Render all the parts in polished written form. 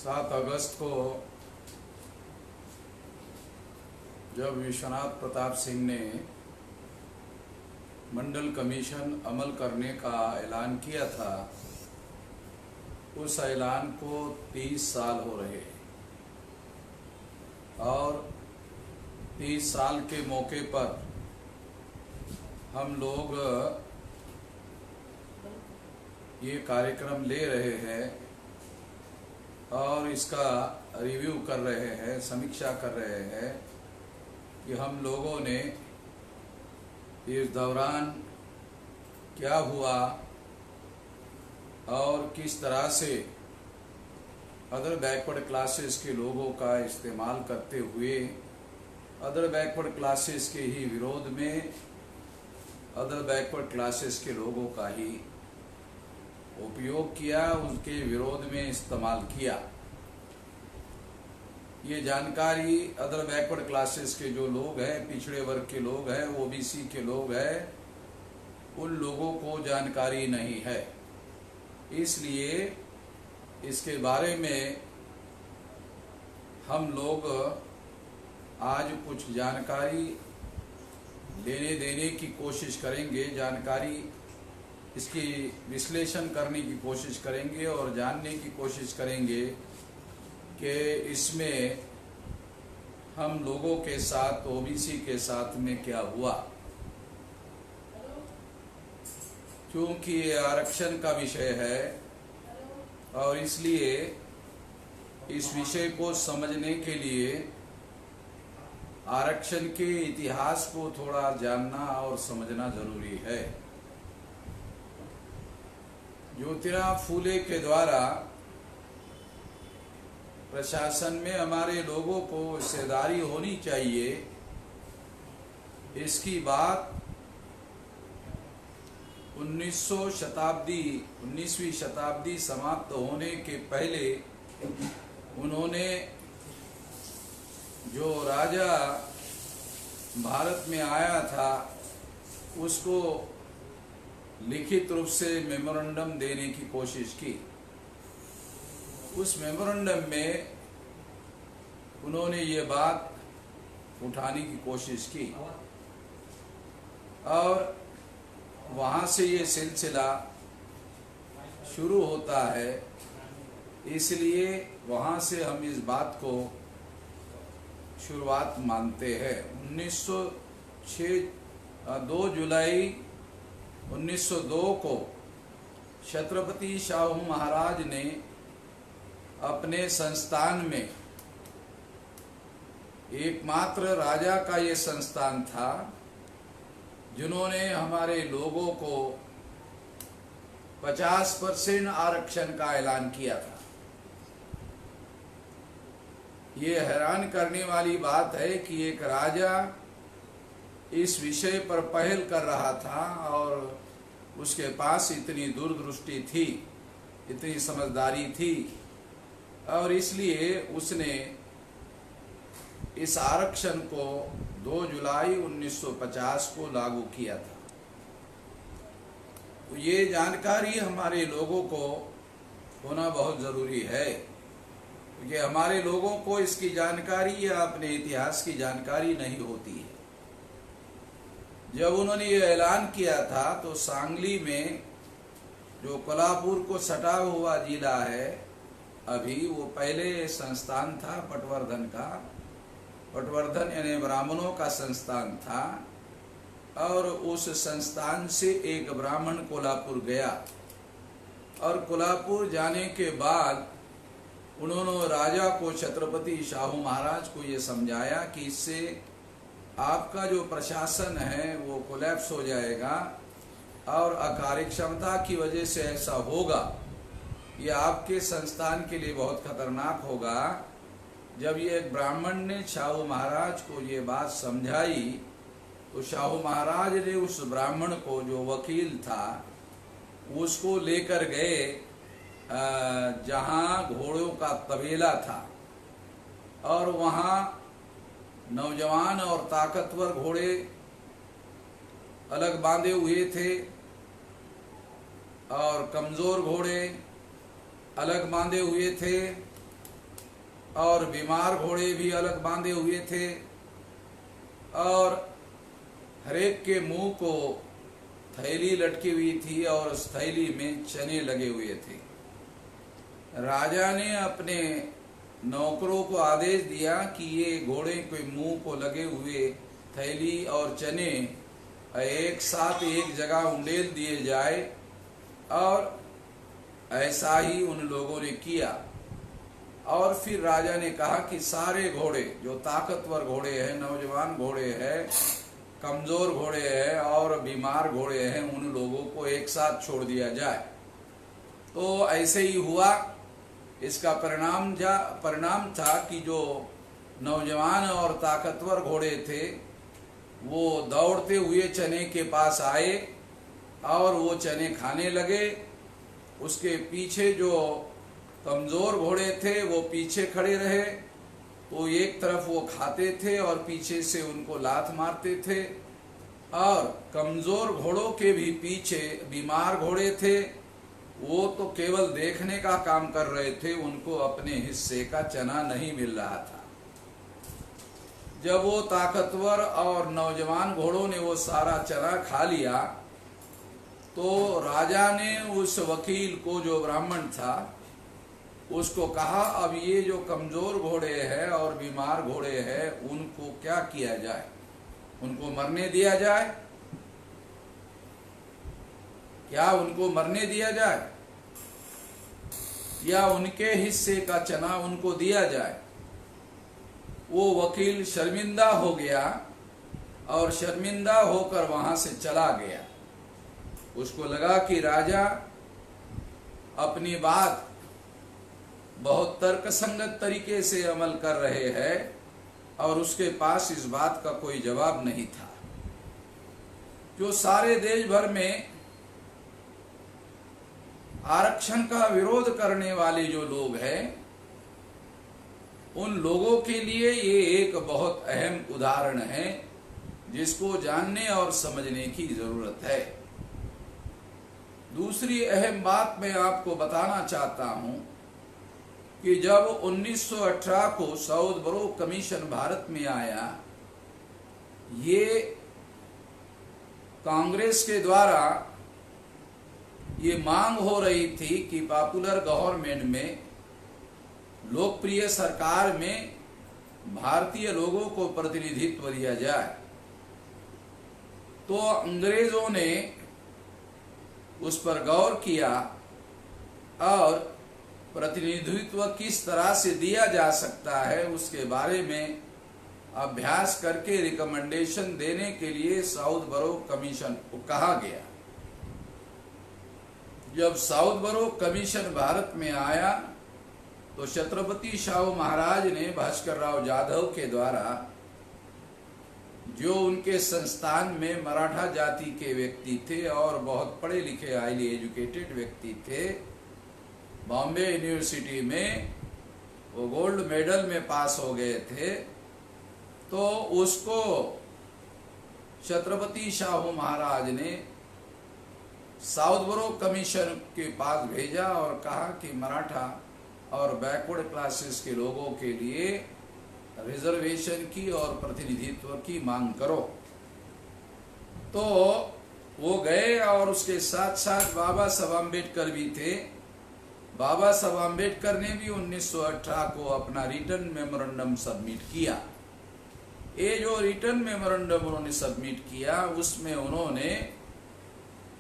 7 अगस्त को जब विश्वनाथ प्रताप सिंह ने मंडल कमीशन अमल करने का ऐलान किया था, उस ऐलान को 30 साल हो रहे हैं और 30 साल के मौके पर हम लोग ये कार्यक्रम ले रहे हैं और इसका रिव्यू कर रहे हैं, समीक्षा कर रहे हैं कि हम लोगों ने इस दौरान क्या हुआ और किस तरह से अदर बैकवर्ड क्लासेस के लोगों का इस्तेमाल करते हुए अदर बैकवर्ड क्लासेस के ही विरोध में अदर बैकवर्ड क्लासेस के लोगों का ही उपयोग किया, उनके विरोध में इस्तेमाल किया। ये जानकारी अदर बैकवर्ड क्लासेस के जो लोग हैं, पिछड़े वर्ग के लोग हैं, ओबीसी के लोग हैं, उन लोगों को जानकारी नहीं है। इसलिए इसके बारे में हम लोग आज कुछ जानकारी देने की कोशिश करेंगे, जानकारी इसकी विश्लेषण करने की कोशिश करेंगे और जानने की कोशिश करेंगे कि इसमें हम लोगों के साथ, ओबीसी के साथ में क्या हुआ। क्योंकि ये आरक्षण का विषय है और इसलिए इस विषय को समझने के लिए आरक्षण के इतिहास को थोड़ा जानना और समझना जरूरी है। ज्योतिराव फूले के द्वारा प्रशासन में हमारे लोगों को हिस्सेदारी होनी चाहिए, इसकी बात 19वीं शताब्दी समाप्त होने के पहले उन्होंने जो राजा भारत में आया था उसको लिखित रूप से मेमोरेंडम देने की कोशिश की। उस मेमोरेंडम में उन्होंने ये बात उठाने की कोशिश की और वहाँ से ये सिलसिला शुरू होता है। इसलिए वहाँ से हम इस बात को शुरुआत मानते हैं। 2 जुलाई 1902 को छत्रपति शाहू महाराज ने अपने संस्थान में, एकमात्र राजा का ये संस्थान था जिन्होंने हमारे लोगों को 50% आरक्षण का ऐलान किया था। ये हैरान करने वाली बात है कि एक राजा इस विषय पर पहल कर रहा था और उसके पास इतनी दूरदृष्टि थी, इतनी समझदारी थी और इसलिए उसने इस आरक्षण को 2 जुलाई 1950 को लागू किया था। तो ये जानकारी हमारे लोगों को होना बहुत जरूरी है, क्योंकि हमारे लोगों को इसकी जानकारी या अपने इतिहास की जानकारी नहीं होती है। जब उन्होंने ये ऐलान किया था तो सांगली में, जो कोल्हापुर को सटा हुआ जिला है अभी, वो पहले संस्थान था पटवर्धन का। पटवर्धन यानी ब्राह्मणों का संस्थान था और उस संस्थान से एक ब्राह्मण कोल्हापुर गया और कोल्हापुर जाने के बाद उन्होंने राजा को, छत्रपति शाहू महाराज को ये समझाया कि इससे आपका जो प्रशासन है वो कोलैप्स हो जाएगा और अकार्यक्षमता की वजह से ऐसा होगा, ये आपके संस्थान के लिए बहुत खतरनाक होगा। जब ये एक ब्राह्मण ने शाहू महाराज को ये बात समझाई तो शाहू महाराज ने उस ब्राह्मण को, जो वकील था, उसको लेकर गए जहाँ घोड़ों का तबेला था और वहाँ नौजवान और ताकतवर घोड़े अलग बांधे हुए थे और कमजोर घोड़े अलग बांधे हुए थे और बीमार घोड़े भी अलग बांधे हुए थे, और हरेक के मुंह को थैली लटकी हुई थी और उस थैली में चने लगे हुए थे। राजा ने अपने नौकरों को आदेश दिया कि ये घोड़े के मुंह को लगे हुए थैली और चने एक साथ एक जगह उंडेल दिए जाए, और ऐसा ही उन लोगों ने किया। और फिर राजा ने कहा कि सारे घोड़े, जो ताकतवर घोड़े हैं, नौजवान घोड़े हैं, कमजोर घोड़े हैं और बीमार घोड़े हैं, उन लोगों को एक साथ छोड़ दिया जाए। तो ऐसे ही हुआ। इसका परिणाम था कि जो नौजवान और ताकतवर घोड़े थे वो दौड़ते हुए चने के पास आए और वो चने खाने लगे। उसके पीछे जो कमजोर घोड़े थे वो पीछे खड़े रहे, तो एक तरफ वो खाते थे और पीछे से उनको लात मारते थे। और कमजोर घोड़ों के भी पीछे बीमार घोड़े थे, वो तो केवल देखने का काम कर रहे थे, उनको अपने हिस्से का चना नहीं मिल रहा था। जब वो ताकतवर और नौजवान घोड़ों ने वो सारा चना खा लिया, तो राजा ने उस वकील को, जो ब्राह्मण था, उसको कहा अब ये जो कमजोर घोड़े हैं और बीमार घोड़े हैं उनको क्या किया जाए? उनको मरने दिया जाए? क्या उनको मरने दिया जाए या उनके हिस्से का चना उनको दिया जाए? वो वकील शर्मिंदा हो गया और शर्मिंदा होकर वहां से चला गया। उसको लगा कि राजा अपनी बात बहुत तर्कसंगत तरीके से अमल कर रहे हैं और उसके पास इस बात का कोई जवाब नहीं था। जो सारे देश भर में आरक्षण का विरोध करने वाले जो लोग हैं, उन लोगों के लिए ये एक बहुत अहम उदाहरण है जिसको जानने और समझने की जरूरत है। दूसरी अहम बात मैं आपको बताना चाहता हूं कि जब 1918 को साउथ बरो कमीशन भारत में आया, ये कांग्रेस के द्वारा ये मांग हो रही थी कि पॉपुलर गवर्नमेंट में, लोकप्रिय सरकार में भारतीय लोगों को प्रतिनिधित्व दिया जाए। तो अंग्रेजों ने उस पर गौर किया और प्रतिनिधित्व किस तरह से दिया जा सकता है उसके बारे में अभ्यास करके रिकमेंडेशन देने के लिए साउथ बरो कमीशन को कहा गया। जब साउथ बरो कमीशन भारत में आया तो छत्रपति शाहू महाराज ने भास्कर राव जाधव के द्वारा, जो उनके संस्थान में मराठा जाति के व्यक्ति थे और बहुत पढ़े लिखे हाईली एजुकेटेड व्यक्ति थे, बॉम्बे यूनिवर्सिटी में वो गोल्ड मेडल में पास हो गए थे, तो उसको छत्रपति शाहू महाराज ने साउथ बरो कमीशन के पास भेजा और कहा कि मराठा और बैकवर्ड क्लासेस के लोगों के लिए रिजर्वेशन की और प्रतिनिधित्व की मांग करो। तो वो गए और उसके साथ साथ बाबा साहब अम्बेडकर भी थे। बाबा साहब अम्बेडकर ने भी 1918 को अपना रिटर्न मेमोरेंडम सबमिट किया। ये जो रिटर्न मेमोरेंडम उन्होंने सबमिट किया, उसमें उन्होंने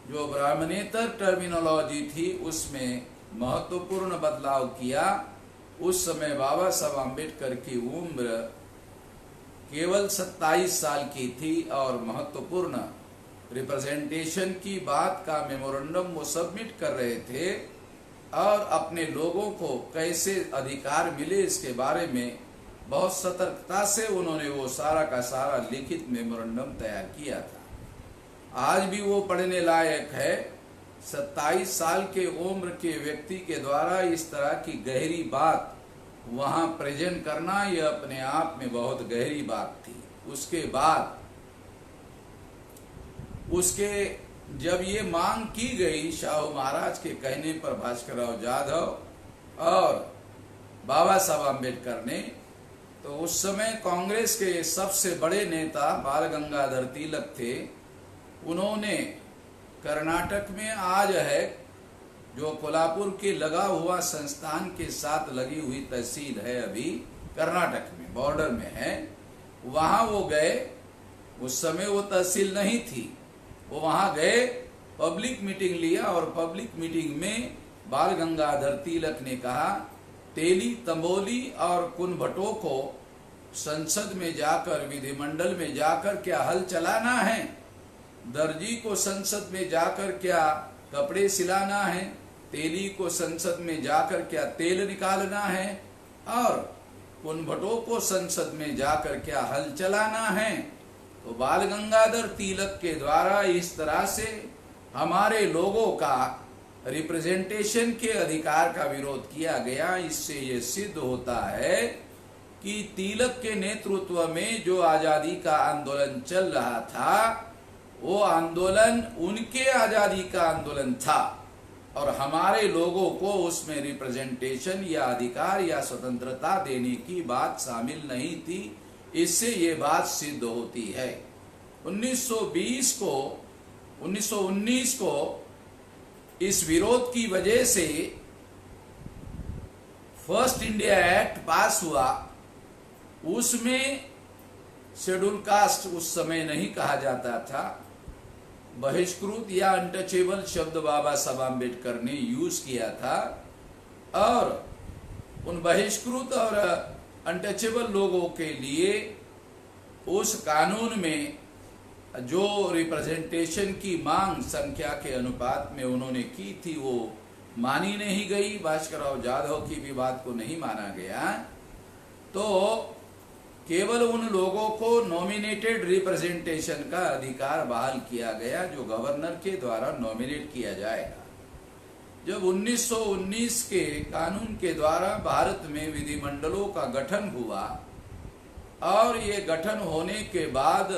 जो ब्राह्मणेतर टर्मिनोलॉजी थी उसमें महत्वपूर्ण बदलाव किया। उस समय बाबा साहब अम्बेडकर की उम्र केवल 27 साल की थी और महत्वपूर्ण रिप्रेजेंटेशन की बात का मेमोरेंडम वो सबमिट कर रहे थे और अपने लोगों को कैसे अधिकार मिले इसके बारे में बहुत सतर्कता से उन्होंने वो सारा का सारा लिखित मेमोरेंडम तैयार किया था। आज भी वो पढ़ने लायक है। 27 साल के उम्र के व्यक्ति के द्वारा इस तरह की गहरी बात वहां प्रेजेंट करना, यह अपने आप में बहुत गहरी बात थी। उसके बाद जब ये मांग की गई शाहू महाराज के कहने पर भास्कर राव जाधव और बाबा साहब आम्बेडकर ने, तो उस समय कांग्रेस के सबसे बड़े नेता बाल गंगाधर तिलक थे। उन्होंने कर्नाटक में आज है जो कोल्हापुर के लगा हुआ संस्थान के साथ लगी हुई तहसील है, अभी कर्नाटक में बॉर्डर में है, वहां वो गए। उस समय वो तहसील नहीं थी, वो वहां गए, पब्लिक मीटिंग लिया और पब्लिक मीटिंग में बाल गंगाधर तिलक ने कहा तेली, तंबोली और कुनभटो को संसद में जाकर, विधिमंडल में जाकर क्या हल चलाना है, दर्जी को संसद में जाकर क्या कपड़े सिलाना है, तेली को संसद में जाकर क्या तेल निकालना है, और कुनभटो को संसद में जाकर क्या हल चलाना है। तो बाल गंगाधर तिलक के द्वारा इस तरह से हमारे लोगों का रिप्रेजेंटेशन के अधिकार का विरोध किया गया। इससे ये सिद्ध होता है कि तिलक के नेतृत्व में जो आजादी का आंदोलन चल रहा था, वो आंदोलन उनके आजादी का आंदोलन था और हमारे लोगों को उसमें रिप्रेजेंटेशन या अधिकार या स्वतंत्रता देने की बात शामिल नहीं थी। इससे ये बात सिद्ध होती है। 1919 को इस विरोध की वजह से फर्स्ट इंडिया एक्ट पास हुआ। उसमें शेड्यूल कास्ट उस समय नहीं कहा जाता था, बहिष्कृत या अनटचेबल शब्द बाबा साहब आम्बेडकर ने यूज किया था, और उन बहिष्कृत और अनटचेबल लोगों के लिए उस कानून में जो रिप्रेजेंटेशन की मांग संख्या के अनुपात में उन्होंने की थी, वो मानी नहीं गई। भास्करराव जाधव की भी बात को नहीं माना गया। तो केवल उन लोगों को नॉमिनेटेड रिप्रेजेंटेशन का अधिकार बहाल किया गया जो गवर्नर के द्वारा नॉमिनेट किया जाएगा। जब 1919 के कानून के द्वारा भारत में विधिमंडलों का गठन हुआ और ये गठन होने के बाद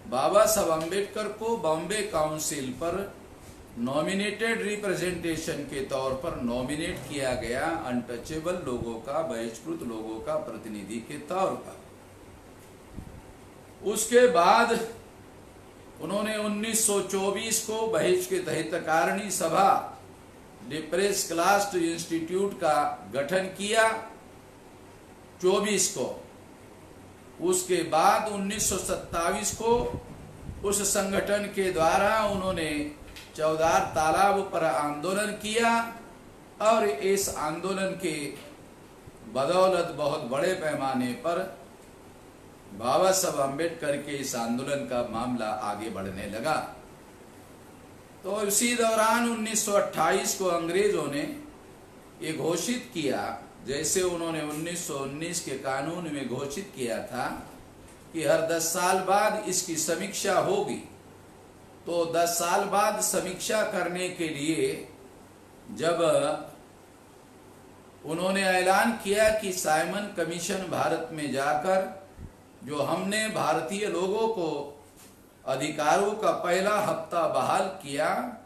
बाबा साहब अम्बेडकर को बॉम्बे काउंसिल पर नॉमिनेटेड रिप्रेजेंटेशन के तौर पर नॉमिनेट किया गया, अनटचेबल लोगों का, बहिष्कृत लोगों का प्रतिनिधि के तौर पर। उसके बाद उन्होंने 1924 को बहिष्कृत हितकारिणी सभा, डिप्रेस क्लास इंस्टीट्यूट का गठन किया 24 को। उसके बाद 1927 को उस संगठन के द्वारा उन्होंने चौदार तालाब पर आंदोलन किया और इस आंदोलन के बदौलत बहुत बड़े पैमाने पर बाबा साहब अम्बेडकर के इस आंदोलन का मामला आगे बढ़ने लगा। तो इसी दौरान 1928 को अंग्रेजों ने ये घोषित किया, जैसे उन्होंने 1919 के कानून में घोषित किया था कि हर 10 साल बाद इसकी समीक्षा होगी। तो 10 साल बाद समीक्षा करने के लिए जब उन्होंने ऐलान किया कि साइमन कमीशन भारत में जाकर जो हमने भारतीय लोगों को अधिकारों का पहला हफ्ता बहाल किया,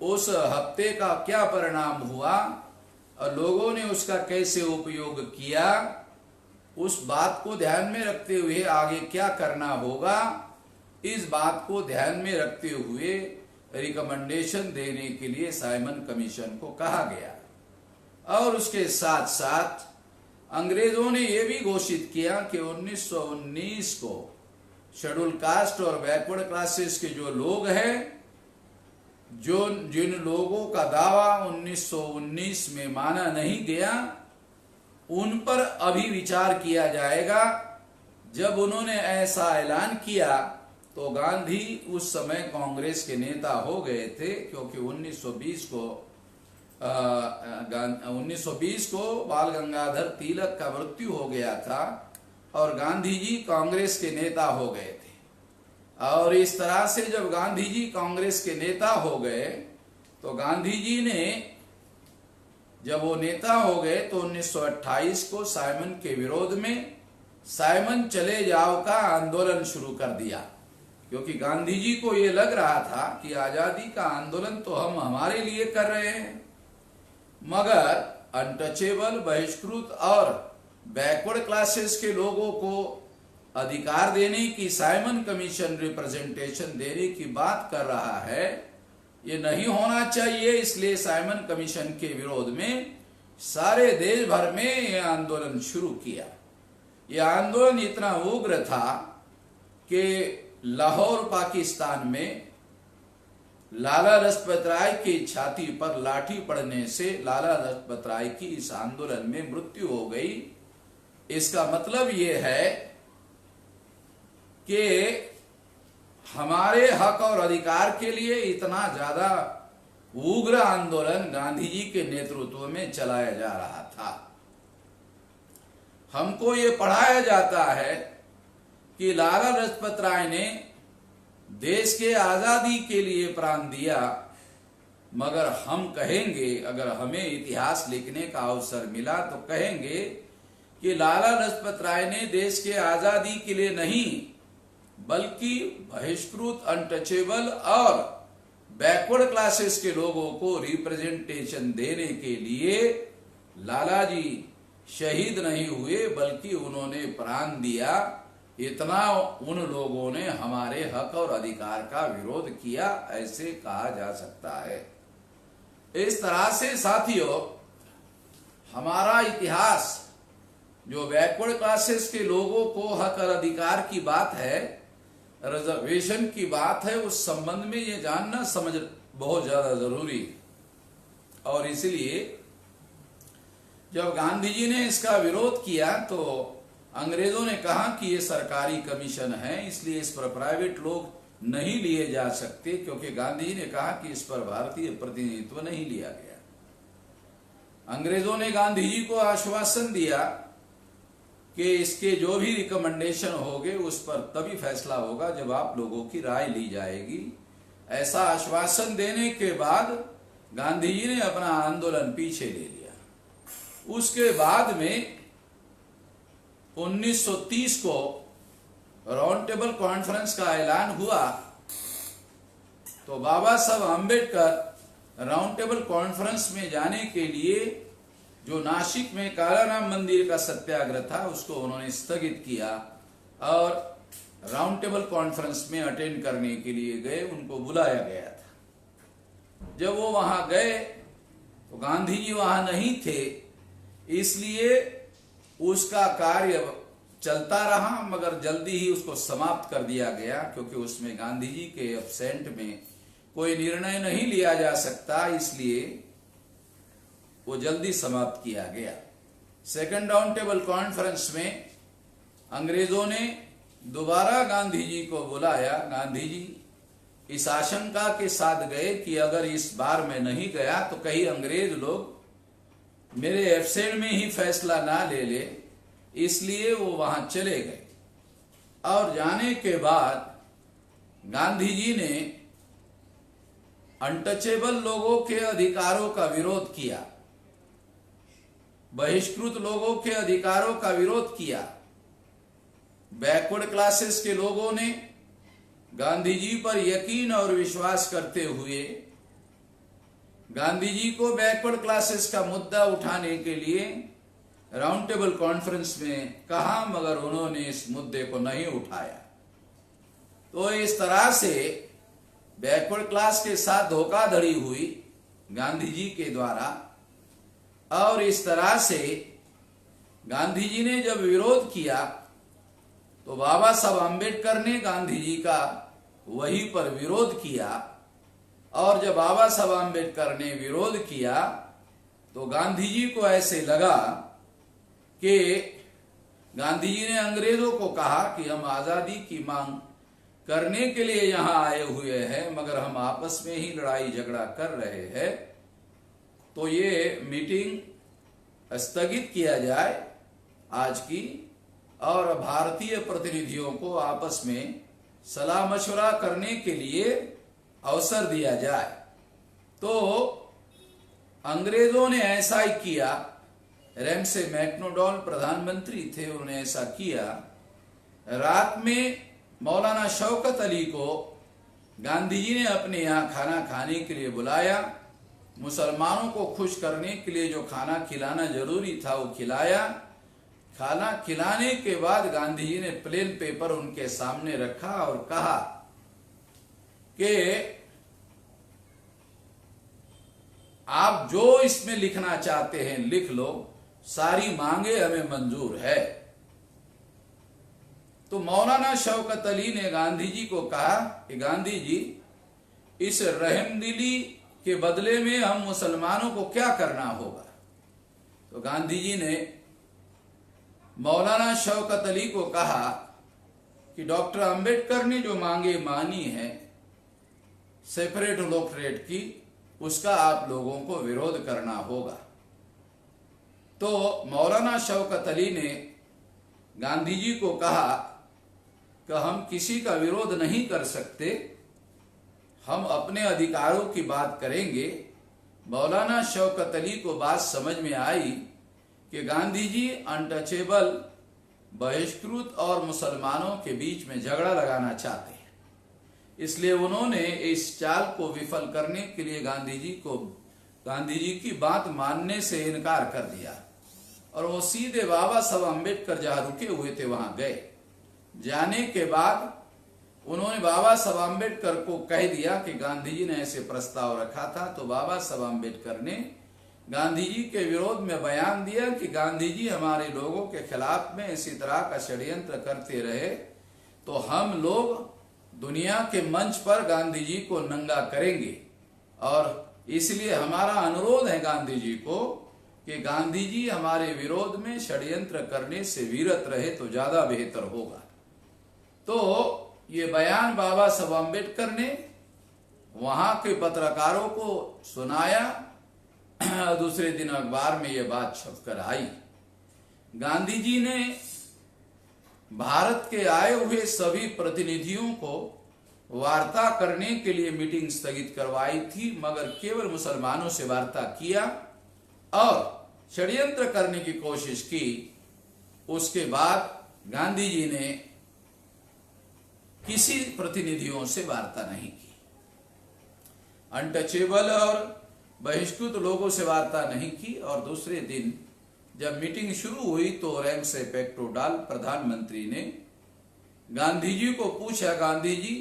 उस हफ्ते का क्या परिणाम हुआ और लोगों ने उसका कैसे उपयोग किया, उस बात को ध्यान में रखते हुए आगे क्या करना होगा, इस बात को ध्यान में रखते हुए रिकमेंडेशन देने के लिए साइमन कमीशन को कहा गया। और उसके साथ साथ अंग्रेजों ने यह भी घोषित किया कि 1919 को शेड्यूल कास्ट और बैकवर्ड क्लासेस के जो लोग हैं, जिन लोगों का दावा 1919 में माना नहीं गया, उन पर अभी विचार किया जाएगा। जब उन्होंने ऐसा ऐलान किया तो गांधी उस समय कांग्रेस के नेता हो गए थे, क्योंकि 1920 को बाल गंगाधर तिलक का मृत्यु हो गया था और गांधी जी कांग्रेस के नेता हो गए थे। और इस तरह से जब गांधी जी कांग्रेस के नेता हो गए तो गांधी जी ने जब वो नेता हो गए तो 1928 को साइमन के विरोध में साइमन चले जाओ का आंदोलन शुरू कर दिया, क्योंकि गांधी जी को ये लग रहा था कि आजादी का आंदोलन तो हम हमारे लिए कर रहे हैं, मगर अनटचेबल, बहिष्कृत और बैकवर्ड क्लासेस के लोगों को अधिकार देने की साइमन कमीशन रिप्रेजेंटेशन देने की बात कर रहा है, ये नहीं होना चाहिए। इसलिए साइमन कमीशन के विरोध में सारे देश भर में यह आंदोलन शुरू किया। यह आंदोलन इतना उग्र था कि लाहौर पाकिस्तान में लाला लाजपत राय की छाती पर लाठी पड़ने से लाला लाजपत राय की इस आंदोलन में मृत्यु हो गई। इसका मतलब यह है कि हमारे हक और अधिकार के लिए इतना ज्यादा उग्र आंदोलन गांधी जी के नेतृत्व में चलाया जा रहा था। हमको ये पढ़ाया जाता है कि लाला लाजपत राय ने देश के आजादी के लिए प्राण दिया, मगर हम कहेंगे, अगर हमें इतिहास लिखने का अवसर मिला तो कहेंगे कि लाला लाजपत राय ने देश के आजादी के लिए नहीं, बल्कि बहिष्कृत, अनटचेबल और बैकवर्ड क्लासेस के लोगों को रिप्रेजेंटेशन देने के लिए लाला जी शहीद नहीं हुए, बल्कि उन्होंने प्राण दिया। इतना उन लोगों ने हमारे हक और अधिकार का विरोध किया, ऐसे कहा जा सकता है। इस तरह से साथियों, हमारा इतिहास जो बैकवर्ड क्लासेस के लोगों को हक और अधिकार की बात है, रिजर्वेशन की बात है, उस संबंध में ये जानना समझ बहुत ज्यादा जरूरी है। और इसलिए जब गांधी जी ने इसका विरोध किया तो अंग्रेजों ने कहा कि ये सरकारी कमीशन है, इसलिए इस पर प्राइवेट लोग नहीं लिए जा सकते, क्योंकि गांधी जी ने कहा कि इस पर भारतीय प्रतिनिधित्व नहीं लिया गया। अंग्रेजों ने गांधी जी को आश्वासन दिया कि इसके जो भी रिकमेंडेशन होंगे उस पर तभी फैसला होगा जब आप लोगों की राय ली जाएगी। ऐसा आश्वासन देने के बाद गांधी जी ने अपना आंदोलन पीछे ले लिया। उसके बाद में 1930 को राउंड टेबल कॉन्फ्रेंस का ऐलान हुआ, तो बाबा Saheb Ambedkar round table conference में जाने के लिए जो नासिक में कालाराम मंदिर का सत्याग्रह था उसको उन्होंने स्थगित किया और राउंड टेबल कॉन्फ्रेंस में अटेंड करने के लिए गए। उनको बुलाया गया था। जब वो वहां गए तो गांधी जी वहां नहीं थे, इसलिए उसका कार्य चलता रहा, मगर जल्दी ही उसको समाप्त कर दिया गया, क्योंकि उसमें गांधी जी के एब्सेंट में कोई निर्णय नहीं लिया जा सकता, इसलिए वो जल्दी समाप्त किया गया। सेकंड राउंड टेबल कॉन्फ्रेंस में अंग्रेजों ने दोबारा गांधी जी को बुलाया। गांधी जी इस आशंका के साथ गए कि अगर इस बार मैं नहीं गया तो कहीं अंग्रेज लोग मेरे एब्सेंट में ही फैसला ना ले ले, इसलिए वो वहां चले गए। और जाने के बाद गांधी जी ने अनटचेबल लोगों के अधिकारों का विरोध किया, बहिष्कृत लोगों के अधिकारों का विरोध किया। बैकवर्ड क्लासेस के लोगों ने गांधी जी पर यकीन और विश्वास करते हुए गांधी जी को बैकवर्ड क्लासेस का मुद्दा उठाने के लिए राउंड टेबल कॉन्फ्रेंस में कहा, मगर उन्होंने इस मुद्दे को नहीं उठाया। तो इस तरह से बैकवर्ड क्लास के साथ धोखाधड़ी हुई गांधी जी के द्वारा, और इस तरह से गांधी जी ने जब विरोध किया तो बाबा साहब आम्बेडकर ने गांधी जी का वहीं पर विरोध किया। और जब बाबा साहब आम्बेडकर ने विरोध किया तो गांधी जी को ऐसे लगा कि गांधी जी ने अंग्रेजों को कहा कि हम आजादी की मांग करने के लिए यहां आए हुए हैं, मगर हम आपस में ही लड़ाई झगड़ा कर रहे हैं, तो ये मीटिंग स्थगित किया जाए आज की, और भारतीय प्रतिनिधियों को आपस में सलाह मशवरा करने के लिए अवसर दिया जाए। तो अंग्रेजों ने ऐसा ही किया। रेमसे मैक्डोनाल्ड प्रधानमंत्री थे, उन्होंने ऐसा किया। रात में मौलाना शौकत अली को गांधी जी ने अपने यहाँ खाना खाने के लिए बुलाया मुसलमानों को खुश करने के लिए जो खाना खिलाना जरूरी था वो खिलाया। खाना खिलाने के बाद गांधी जी ने प्लेन पेपर उनके सामने रखा और कहा कि आप जो इसमें लिखना चाहते हैं लिख लो, सारी मांगे हमें मंजूर है। तो मौलाना शौकत अली ने गांधी जी को कहा कि गांधी जी, इस रहमदिली के बदले में हम मुसलमानों को क्या करना होगा? तो गांधी जी ने मौलाना शौकत अली को कहा कि डॉक्टर अंबेडकर ने जो मांगे मानी है सेपरेट इलेक्टोरेट की, उसका आप लोगों को विरोध करना होगा। तो मौलाना शौकत अली ने गांधी जी को कहा कि हम किसी का विरोध नहीं कर सकते, हम अपने अधिकारों की बात करेंगे। मौलाना शौकत अली को बात समझ में आई कि गांधी जी अनटचेबल, बहिष्कृत और मुसलमानों के बीच में झगड़ा लगाना चाहते हैं, इसलिए उन्होंने इस चाल को विफल करने के लिए गांधी जी की बात मानने से इनकार कर दिया और वो सीधे बाबा साहब अम्बेडकर जहां रुके हुए थे वहां गए। जाने के बाद उन्होंने बाबा साहब अम्बेडकर को कह दिया कि गांधी जी ने ऐसे प्रस्ताव रखा था। तो बाबा साहब अम्बेडकर ने गांधी जी के विरोध में बयान दिया कि गांधी जी हमारे लोगों के खिलाफ में इसी तरह का षड्यंत्र करते रहे तो हम लोग दुनिया के मंच पर गांधी जी को नंगा करेंगे, और इसलिए हमारा अनुरोध है गांधी जी को कि गांधी जी हमारे विरोध में षड्यंत्र करने से विरत रहे तो ज्यादा बेहतर होगा। तो ये बयान बाबा साहब अम्बेडकर ने वहां के पत्रकारों को सुनाया। दूसरे दिन अखबार में ये बात छपकर आई। गांधी जी ने भारत के आए हुए सभी प्रतिनिधियों को वार्ता करने के लिए मीटिंग स्थगित करवाई थी, मगर केवल मुसलमानों से वार्ता किया और षड्यंत्र करने की कोशिश की। उसके बाद गांधी जी ने किसी प्रतिनिधियों से वार्ता नहीं की, अनटचेबल और बहिष्कृत लोगों से वार्ता नहीं की। और दूसरे दिन जब मीटिंग शुरू हुई तो रैंक से पेक्टोडाल प्रधानमंत्री ने गांधी जी को पूछा, गांधी जी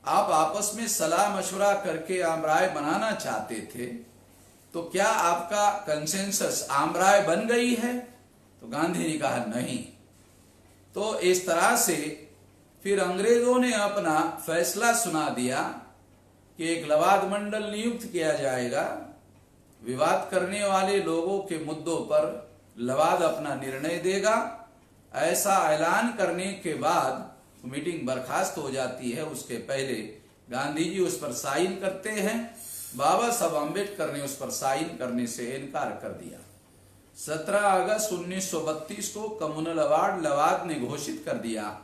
आप आपस में सलाह मशवरा करके आम राय बनाना चाहते थे, तो क्या आपका कंसेंसस आम राय बन गई है? तो गांधी ने कहा नहीं। तो इस तरह से फिर अंग्रेजों ने अपना फैसला सुना दिया कि एक लवाद मंडल नियुक्त किया जाएगा, विवाद करने वाले लोगों के मुद्दों पर लवाद अपना निर्णय देगा। ऐसा ऐलान करने के बाद मीटिंग बर्खास्त हो जाती है। उसके पहले गांधी जी उस पर साइन करते हैं, बाबा साहब अम्बेडकर ने उस पर साइन करने से इनकार कर दिया। 17 अगस्त 1932 को कम्युनल अवार्ड लवाद ने घोषित कर दिया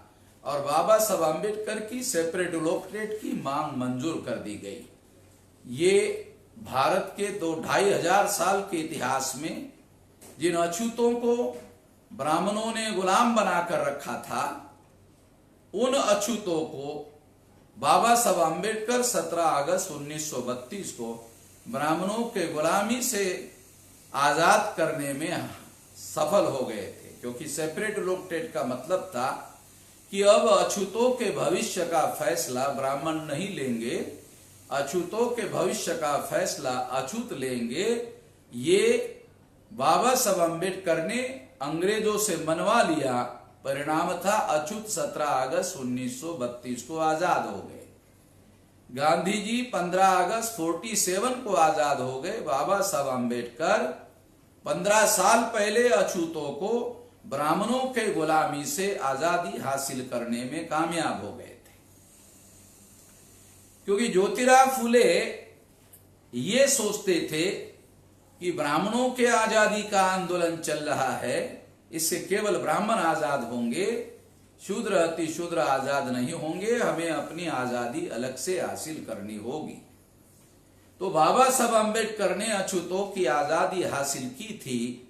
और बाबा साहब अम्बेडकर की सेपरेट इलेक्टोरेट की मांग मंजूर कर दी गई। ये भारत के 2-2.5 साल के इतिहास में जिन अछूतों को ब्राह्मणों ने गुलाम बनाकर रखा था, उन अछूतों को बाबा साहब अम्बेडकर 17 अगस्त 1932 को ब्राह्मणों के गुलामी से आजाद करने में सफल हो गए थे, क्योंकि सेपरेट इलेक्टोरेट का मतलब था कि अब अछूतों के भविष्य का फैसला ब्राह्मण नहीं लेंगे, अछूतों के भविष्य का फैसला अछूत लेंगे। ये बाबा साहब अम्बेडकर ने अंग्रेजों से मनवा लिया। परिणाम था अछूत 17 अगस्त 1932 को आजाद हो गए। गांधी जी 15 अगस्त 47 को आजाद हो गए। बाबा साहब अम्बेडकर 15 साल पहले अछूतों को ब्राह्मणों के गुलामी से आजादी हासिल करने में कामयाब हो गए थे, क्योंकि ज्योतिराव फुले ये सोचते थे कि ब्राह्मणों के आजादी का आंदोलन चल रहा है, इससे केवल ब्राह्मण आजाद होंगे, शूद्र अति शूद्र आजाद नहीं होंगे, हमें अपनी आजादी अलग से हासिल करनी होगी। तो बाबा साहब अम्बेडकर ने अछूतों की आजादी हासिल की थी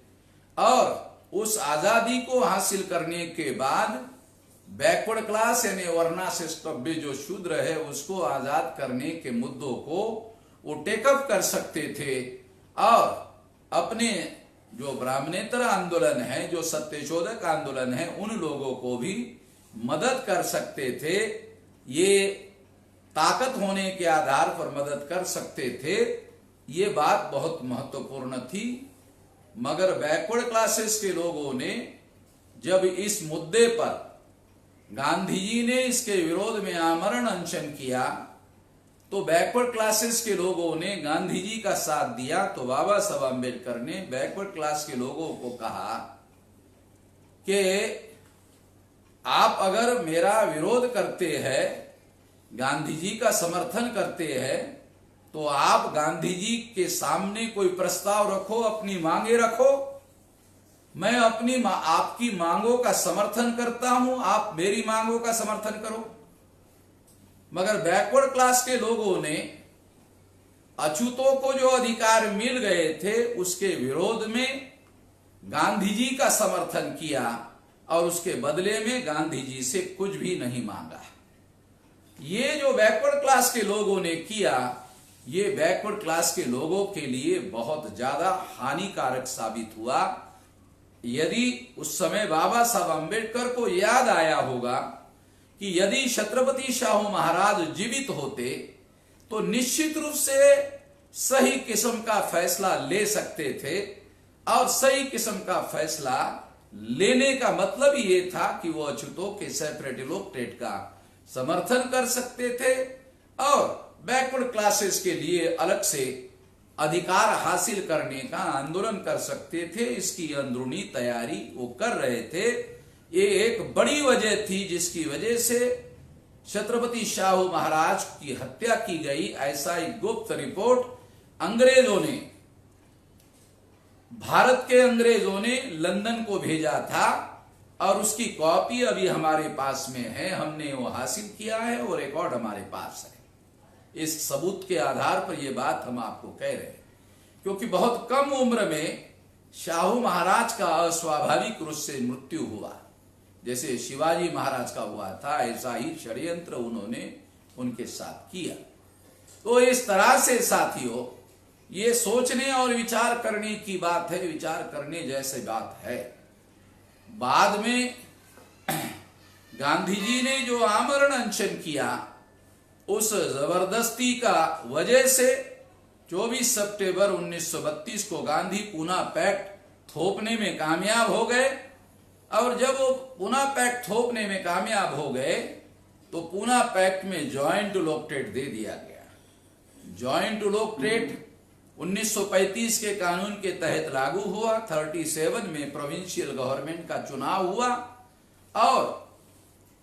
और उस आजादी को हासिल करने के बाद बैकवर्ड क्लास यानी वर्णा से स्तब्ध जो शूद्र है उसको आजाद करने के मुद्दों को वो टेकअप कर सकते थे और अपने जो ब्राह्मणेतर आंदोलन है, जो सत्यशोधक आंदोलन है, उन लोगों को भी मदद कर सकते थे। ये ताकत होने के आधार पर मदद कर सकते थे। ये बात बहुत महत्वपूर्ण थी। मगर बैकवर्ड क्लासेस के लोगों ने जब इस मुद्दे पर गांधी जी ने इसके विरोध में आमरण अनशन किया तो बैकवर्ड क्लासेस के लोगों ने गांधी जी का साथ दिया। तो बाबा साहब अम्बेडकर ने बैकवर्ड क्लास के लोगों को कहा कि आप अगर मेरा विरोध करते हैं, गांधी जी का समर्थन करते हैं, तो आप गांधी जी के सामने कोई प्रस्ताव रखो, अपनी मांगे रखो। मैं आपकी मांगों का समर्थन करता हूं, आप मेरी मांगों का समर्थन करो। मगर बैकवर्ड क्लास के लोगों ने अछूतों को जो अधिकार मिल गए थे उसके विरोध में गांधी जी का समर्थन किया और उसके बदले में गांधी जी से कुछ भी नहीं मांगा। ये जो बैकवर्ड क्लास के लोगों ने किया, ये बैकवर्ड क्लास के लोगों के लिए बहुत ज्यादा हानिकारक साबित हुआ। यदि उस समय बाबा साहब अम्बेडकर को याद आया होगा कि यदि छत्रपति शाहू महाराज जीवित होते तो निश्चित रूप से सही किस्म का फैसला ले सकते थे, और सही किस्म का फैसला लेने का मतलब ये था कि वो अछूतों के सेपरेट इलेक्टेड का समर्थन कर सकते थे और बैकवर्ड क्लासेस के लिए अलग से अधिकार हासिल करने का आंदोलन कर सकते थे। इसकी अंदरूनी तैयारी वो कर रहे थे। ये एक बड़ी वजह थी जिसकी वजह से छत्रपति शाहू महाराज की हत्या की गई। ऐसा एक गुप्त रिपोर्ट अंग्रेजों ने, भारत के अंग्रेजों ने लंदन को भेजा था और उसकी कॉपी अभी हमारे पास में है। हमने वो हासिल किया है और रिकॉर्ड हमारे पास है। इस सबूत के आधार पर यह बात हम आपको कह रहे हैं, क्योंकि बहुत कम उम्र में शाहू महाराज का अस्वाभाविक रूप से मृत्यु हुआ, जैसे शिवाजी महाराज का हुआ था। ऐसा ही षड्यंत्र उन्होंने उनके साथ किया। तो इस तरह से साथियों, ये सोचने और विचार करने की बात है, विचार करने जैसे बात है। बाद में गांधी जी ने जो आमरण अनशन किया, उस जबरदस्ती का वजह से 24 सितंबर 1932 को गांधी पूना पैक्ट थोपने में कामयाब हो गए। और जब वो पूना पैक्ट थोपने में कामयाब हो गए तो पूना पैक्ट में जॉइंट इलेक्टेड दे दिया गया। जॉइंट इलेक्टेड 1935 के कानून के तहत लागू हुआ। 37 में प्रोविंशियल गवर्नमेंट का चुनाव हुआ और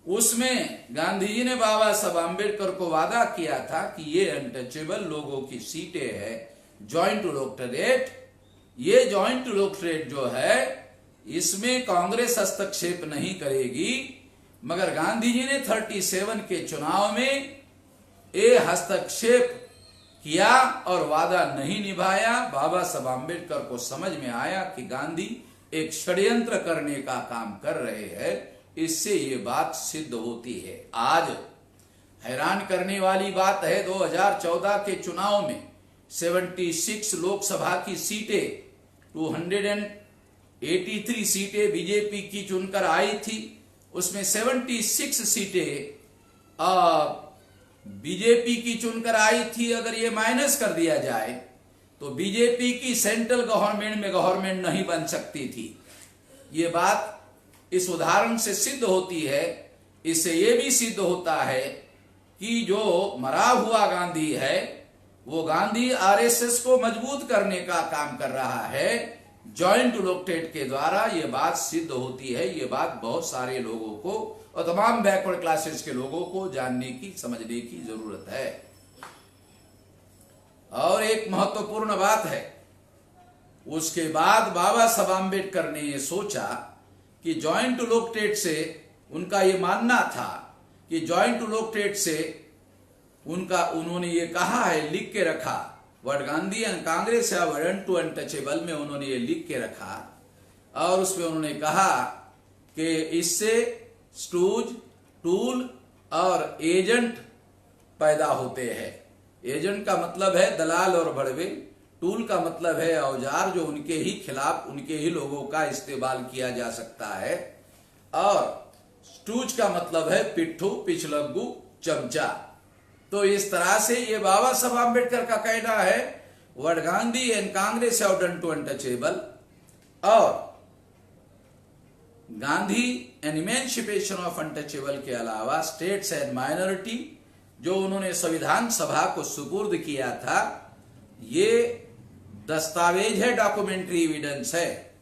उसमें गांधी जी ने बाबा साहब अम्बेडकर को वादा किया था कि ये अनटचेबल लोगों की सीटें है जॉइंट इलेक्टोरेट। ये जॉइंट इलेक्टोरेट जो है इसमें कांग्रेस हस्तक्षेप नहीं करेगी। मगर गांधी जी ने 37 के चुनाव में ये हस्तक्षेप किया और वादा नहीं निभाया। बाबा साहब अम्बेडकर को समझ में आया कि गांधी एक षड्यंत्र करने का काम कर रहे हैं। इससे ये बात सिद्ध होती है। आज हैरान करने वाली बात है, 2014 के चुनाव में 76 लोकसभा की सीटें, 283 सीटें बीजेपी की चुनकर आई थी। उसमें 76 सीटें बीजेपी की चुनकर आई थी। अगर ये माइनस कर दिया जाए तो बीजेपी की सेंट्रल गवर्नमेंट में गवर्नमेंट नहीं बन सकती थी। ये बात इस उदाहरण से सिद्ध होती है। इससे यह भी सिद्ध होता है कि जो मरा हुआ गांधी है वो गांधी आरएसएस को मजबूत करने का काम कर रहा है जॉइंट इलेक्टेड के द्वारा। यह बात सिद्ध होती है। यह बात बहुत सारे लोगों को और तमाम बैकवर्ड क्लासेस के लोगों को जानने की, समझने की जरूरत है। और एक महत्वपूर्ण बात है, उसके बाद बाबा साहब अम्बेडकर ने यह सोचा कि जॉइंट इलेक्टेड से, उनका ये मानना था कि जॉइंट इलेक्टेड से उन्होंने ये कहा है, लिख के रखा, वर्ड गांधी एंड कांग्रेस या वर्ड टू अनटचेबल में उन्होंने ये लिख के रखा और उसमें उन्होंने कहा कि इससे स्टूज, टूल और एजेंट पैदा होते हैं। एजेंट का मतलब है दलाल और बड़वे, टूल का मतलब है औजार जो उनके ही खिलाफ उनके ही लोगों का इस्तेमाल किया जा सकता है, और स्टूज का मतलब है पिट्ठू, पिछलग्गू, चमचा। तो इस तरह से ये बाबा साहब आम्बेडकर का कहना है what Gandhi and Congress have done to untouchable, और Gandhi and emancipation of untouchable के अलावा स्टेट्स एंड माइनॉरिटी जो उन्होंने संविधान सभा को सुपुर्द किया था, ये दस्तावेज है, डॉक्यूमेंट्री एविडेंस है,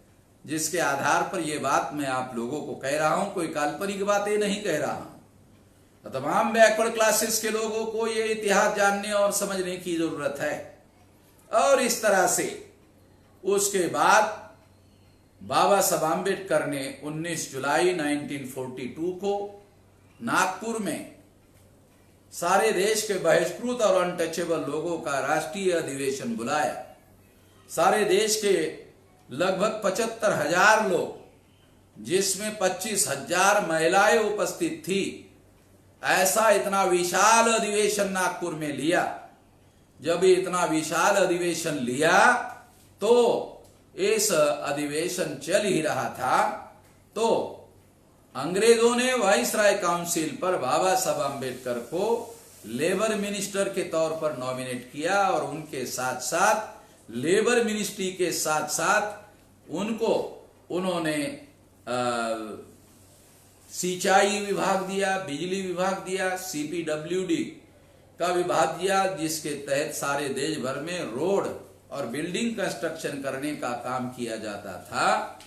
जिसके आधार पर यह बात मैं आप लोगों को कह रहा हूं। कोई काल्पनिक बातें नहीं कह रहा हूं। तो तमाम बैकवर्ड क्लासेस के लोगों को यह इतिहास जानने और समझने की जरूरत है। और इस तरह से उसके बाद बाबा साहब आम्बेडकर ने 19 जुलाई 1942 को नागपुर में सारे देश के बहिष्कृत और अनटचेबल लोगों का राष्ट्रीय अधिवेशन बुलाया। सारे देश के लगभग 75,000 लोग, जिसमें 25,000 महिलाएं उपस्थित थी, ऐसा इतना विशाल अधिवेशन नागपुर में लिया। जब ये इतना विशाल अधिवेशन लिया तो इस अधिवेशन चल ही रहा था तो अंग्रेजों ने वाइसराय काउंसिल पर बाबा साहब आम्बेडकर को लेबर मिनिस्टर के तौर पर नॉमिनेट किया, और उनके साथ साथ लेबर मिनिस्ट्री के साथ साथ उनको उन्होंने सिंचाई विभाग दिया, बिजली विभाग दिया, CPWD का विभाग दिया, जिसके तहत सारे देश भर में रोड और बिल्डिंग कंस्ट्रक्शन करने का काम किया जाता था।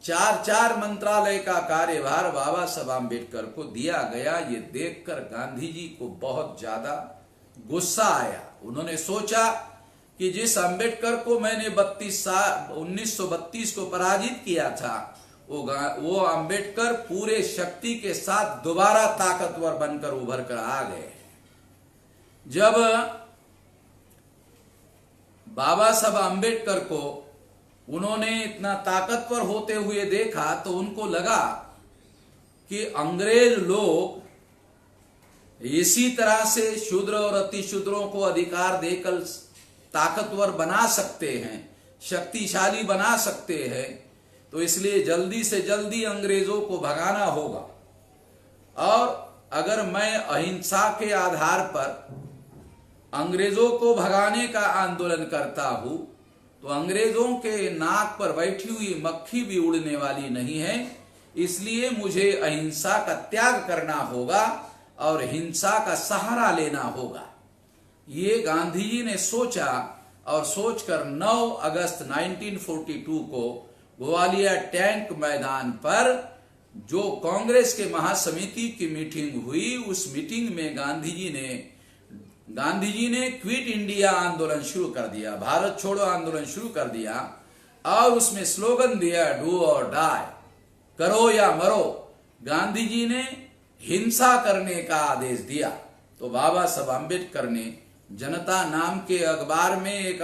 4 मंत्रालय का कार्यभार बाबा साहब आम्बेडकर को दिया गया। ये देखकर गांधी जी को बहुत ज्यादा गुस्सा आया। उन्होंने सोचा कि जिस आम्बेडकर को मैंने 1932 को पराजित किया था, वो आम्बेडकर पूरे शक्ति के साथ दोबारा ताकतवर बनकर उभर कर आ गए। जब बाबा साहब आम्बेडकर को उन्होंने इतना ताकतवर होते हुए देखा तो उनको लगा कि अंग्रेज लोग इसी तरह से शूद्र और अतिशूद्रों को अधिकार देकर ताकतवर बना सकते हैं, शक्तिशाली बना सकते हैं, तो इसलिए जल्दी से जल्दी अंग्रेजों को भगाना होगा। और अगर मैं अहिंसा के आधार पर अंग्रेजों को भगाने का आंदोलन करता हूं तो अंग्रेजों के नाक पर बैठी हुई मक्खी भी उड़ने वाली नहीं है। इसलिए मुझे अहिंसा का त्याग करना होगा और हिंसा का सहारा लेना होगा। ये गांधी जी ने सोचा, और सोचकर 9 अगस्त 1942 को ग्वालियर टैंक मैदान पर जो कांग्रेस के महासमिति की मीटिंग हुई, उस मीटिंग में गांधी जी ने क्विट इंडिया आंदोलन शुरू कर दिया, भारत छोड़ो आंदोलन शुरू कर दिया, और उसमें स्लोगन दिया डू और डाई, करो या मरो। गांधी जी ने हिंसा करने का आदेश दिया। तो बाबा साहब आम्बेडकर ने जनता नाम के अखबार में एक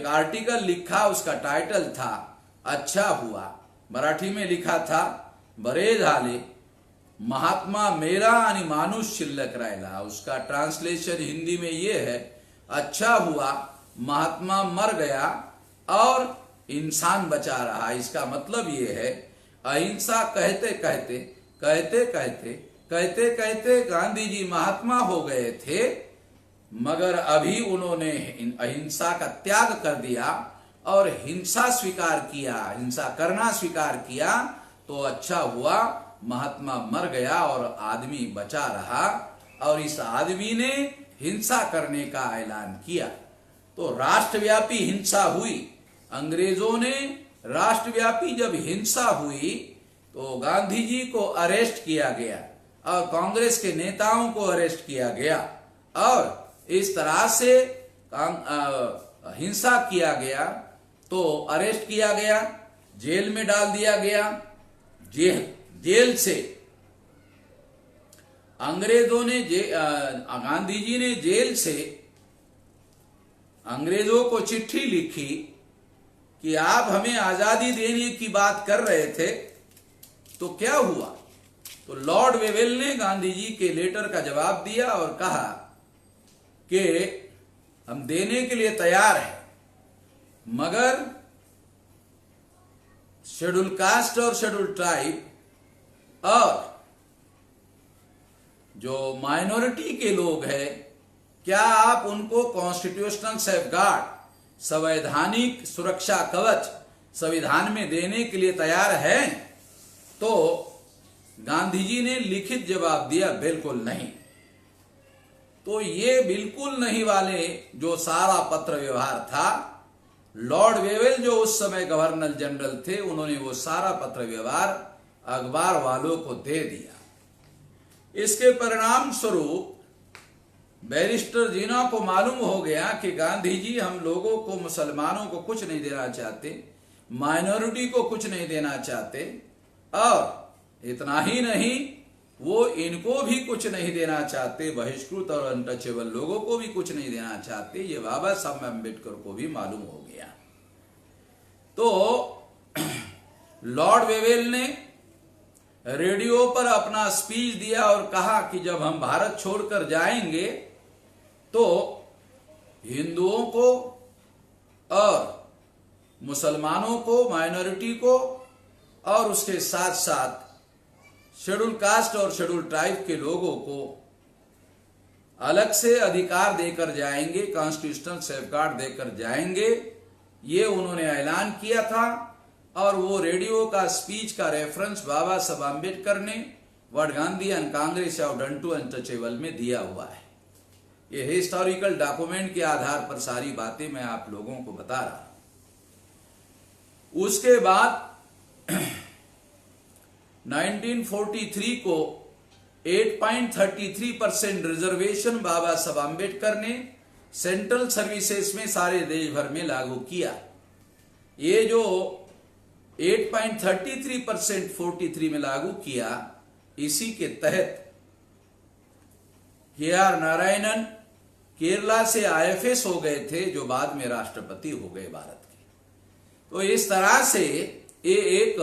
आर्टिकल लिखा, उसका टाइटल था अच्छा हुआ, मराठी में लिखा था बरे झाले महात्मा मेरा आणि माणूस शिल्लक राहिला। उसका ट्रांसलेशन हिंदी में ये है, अच्छा हुआ महात्मा मर गया और इंसान बचा रहा। इसका मतलब ये है अहिंसा कहते कहते गांधी जी महात्मा हो गए थे, मगर अभी उन्होंने अहिंसा का त्याग कर दिया और हिंसा स्वीकार किया, हिंसा करना स्वीकार किया। तो अच्छा हुआ महात्मा मर गया और आदमी बचा रहा, और इस आदमी ने हिंसा करने का ऐलान किया। तो राष्ट्रव्यापी हिंसा हुई। अंग्रेजों ने राष्ट्रव्यापी जब हिंसा हुई तो गांधी जी को अरेस्ट किया गया और कांग्रेस के नेताओं को अरेस्ट किया गया, और इस तरह से हिंसा किया गया। तो अरेस्ट किया गया, जेल में डाल दिया गया। जेल से अंग्रेजों ने गांधी जी ने जेल से अंग्रेजों को चिट्ठी लिखी कि आप हमें आजादी देने की बात कर रहे थे, तो क्या हुआ? तो लॉर्ड वेवेल ने गांधी जी के लेटर का जवाब दिया और कहा कि हम देने के लिए तैयार हैं, मगर शेड्यूल कास्ट और शेड्यूल ट्राइब और जो माइनॉरिटी के लोग हैं, क्या आप उनको कॉन्स्टिट्यूशनल सेफगार्ड, संवैधानिक सुरक्षा कवच संविधान में देने के लिए तैयार हैं? तो गांधी जी ने लिखित जवाब दिया, बिल्कुल नहीं। तो ये बिल्कुल नहीं वाले जो सारा पत्र व्यवहार था, लॉर्ड वेवेल जो उस समय गवर्नर जनरल थे, उन्होंने वो सारा पत्र व्यवहार अखबार वालों को दे दिया। इसके परिणाम स्वरूप बैरिस्टर जीना को मालूम हो गया कि गांधी जी हम लोगों को, मुसलमानों को कुछ नहीं देना चाहते, माइनॉरिटी को कुछ नहीं देना चाहते, और इतना ही नहीं, वो इनको भी कुछ नहीं देना चाहते, बहिष्कृत और अनटचेबल लोगों को भी कुछ नहीं देना चाहते। ये बाबा साहब अम्बेडकर को भी मालूम हो गया। तो लॉर्ड वेवेल ने रेडियो पर अपना स्पीच दिया और कहा कि जब हम भारत छोड़कर जाएंगे तो हिंदुओं को और मुसलमानों को, माइनॉरिटी को, और उसके साथ साथ शेड्यूल कास्ट और शेड्यूल ट्राइब के लोगों को अलग से अधिकार देकर जाएंगे, कॉन्स्टिट्यूशनल सेफगार्ड देकर जाएंगे। ये उन्होंने ऐलान किया था और वो रेडियो का स्पीच का रेफरेंस बाबा साहब अम्बेडकर ने world Gandhian Congress of done to untouchable में दिया हुआ है। ये हिस्टोरिकल डॉक्यूमेंट के आधार पर सारी बातें मैं आप लोगों को बता रहा हूं। उसके बाद 1943 को 8.33% रिजर्वेशन बाबा साहब अम्बेडकर ने सेंट्रल सर्विसेज में सारे देश भर में लागू किया। ये जो 8.33% 43 में लागू किया, इसी के तहत के.आर. नारायणन केरला से आईएफएस हो गए थे, जो बाद में राष्ट्रपति हो गए भारत के। तो इस तरह से ये एक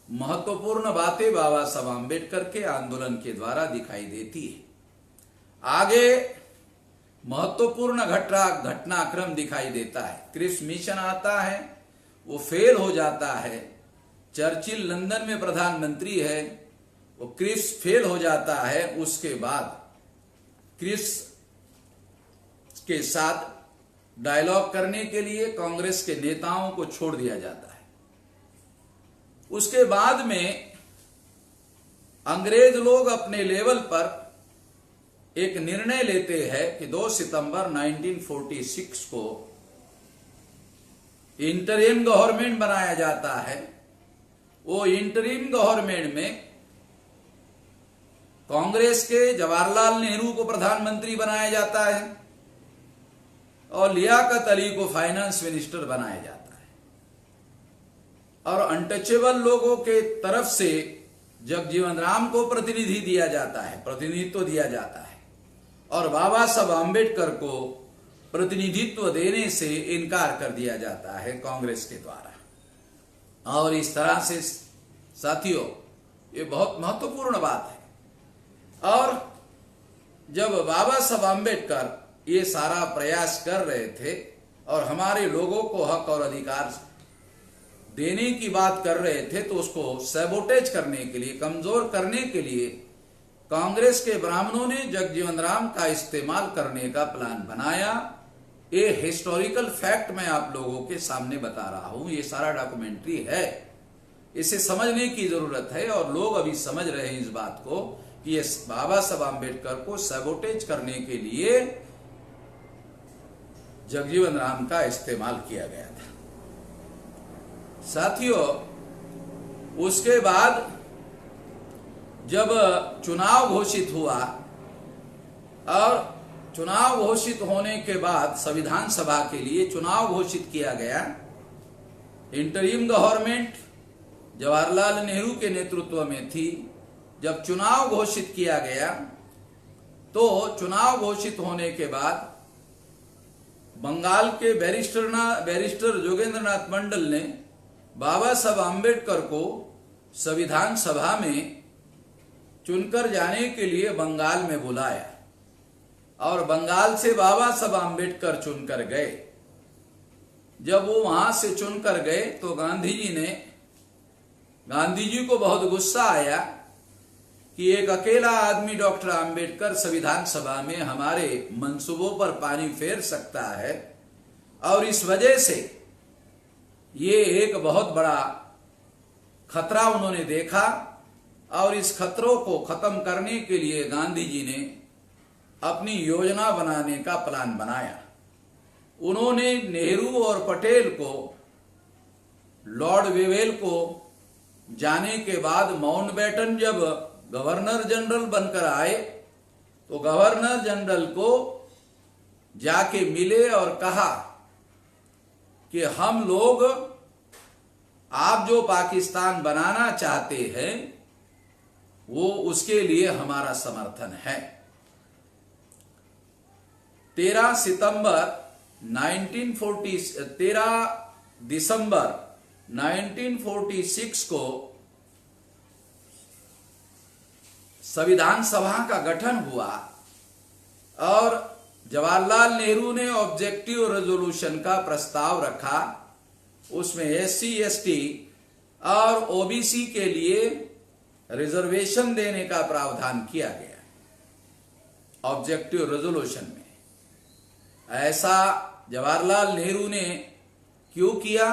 महत्वपूर्ण बातें बाबा साहब अम्बेडकर के आंदोलन के द्वारा दिखाई देती है। आगे महत्वपूर्ण घटनाक्रम दिखाई देता है। क्रिप्स मिशन आता है, वो फेल हो जाता है। चर्चिल लंदन में प्रधानमंत्री है, वो क्रिप्स फेल हो जाता है। उसके बाद क्रिप्स के साथ डायलॉग करने के लिए कांग्रेस के नेताओं को छोड़ दिया जाता है। उसके बाद में अंग्रेज लोग अपने लेवल पर एक निर्णय लेते हैं कि 2 सितंबर 1946 को इंटरिम गवर्नमेंट बनाया जाता है। वो इंटरिम गवर्नमेंट में कांग्रेस के जवाहरलाल नेहरू को प्रधानमंत्री बनाया जाता है और लियाकत अली को फाइनेंस मिनिस्टर बनाया जाता है, और अनटचेबल लोगों के तरफ से जगजीवन राम को प्रतिनिधि दिया जाता है, प्रतिनिधित्व दिया जाता है, और बाबा साहब अम्बेडकर को प्रतिनिधित्व देने से इनकार कर दिया जाता है कांग्रेस के द्वारा। और इस तरह से साथियों, ये बहुत महत्वपूर्ण बात है। और जब बाबा साहब अम्बेडकर ये सारा प्रयास कर रहे थे और हमारे लोगों को हक और अधिकार देने की बात कर रहे थे, तो उसको सैबोटेज करने के लिए, कमजोर करने के लिए कांग्रेस के ब्राह्मणों ने जगजीवन राम का इस्तेमाल करने का प्लान बनाया। ये हिस्टोरिकल फैक्ट मैं आप लोगों के सामने बता रहा हूं। ये सारा डॉक्यूमेंट्री है, इसे समझने की जरूरत है, और लोग अभी समझ रहे हैं इस बात को कि ये बाबा साहब अम्बेडकर को सैबोटेज करने के लिए जगजीवन राम का इस्तेमाल किया गया था। साथियों, उसके बाद जब चुनाव घोषित हुआ, और चुनाव घोषित होने के बाद संविधान सभा के लिए चुनाव घोषित किया गया। इंटरिम गवर्नमेंट जवाहरलाल नेहरू के नेतृत्व में थी। जब चुनाव घोषित किया गया, तो चुनाव घोषित होने के बाद बंगाल के बैरिस्टर जोगेंद्रनाथ मंडल ने बाबा साहब अम्बेडकर को संविधान सभा में चुनकर जाने के लिए बंगाल में बुलाया। और बंगाल से बाबा साहब आम्बेडकर चुनकर गए। जब वो वहां से चुनकर गए तो गांधी जी को बहुत गुस्सा आया कि एक अकेला आदमी डॉक्टर आम्बेडकर संविधान सभा में हमारे मंसूबों पर पानी फेर सकता है, और इस वजह से ये एक बहुत बड़ा खतरा उन्होंने देखा, और इस खतरों को खत्म करने के लिए गांधी जी ने अपनी योजना बनाने का प्लान बनाया। उन्होंने नेहरू और पटेल को, लॉर्ड वेवेल को जाने के बाद माउंटबेटन जब गवर्नर जनरल बनकर आए तो गवर्नर जनरल को जाके मिले और कहा कि हम लोग, आप जो पाकिस्तान बनाना चाहते हैं वो उसके लिए हमारा समर्थन है। 13 दिसंबर 1946 को संविधान सभा का गठन हुआ और जवाहरलाल नेहरू ने ऑब्जेक्टिव रेजोल्यूशन का प्रस्ताव रखा। उसमें SC ST और OBC के लिए रिजर्वेशन देने का प्रावधान किया गया ऑब्जेक्टिव रेजोल्यूशन में। ऐसा जवाहरलाल नेहरू ने क्यों किया?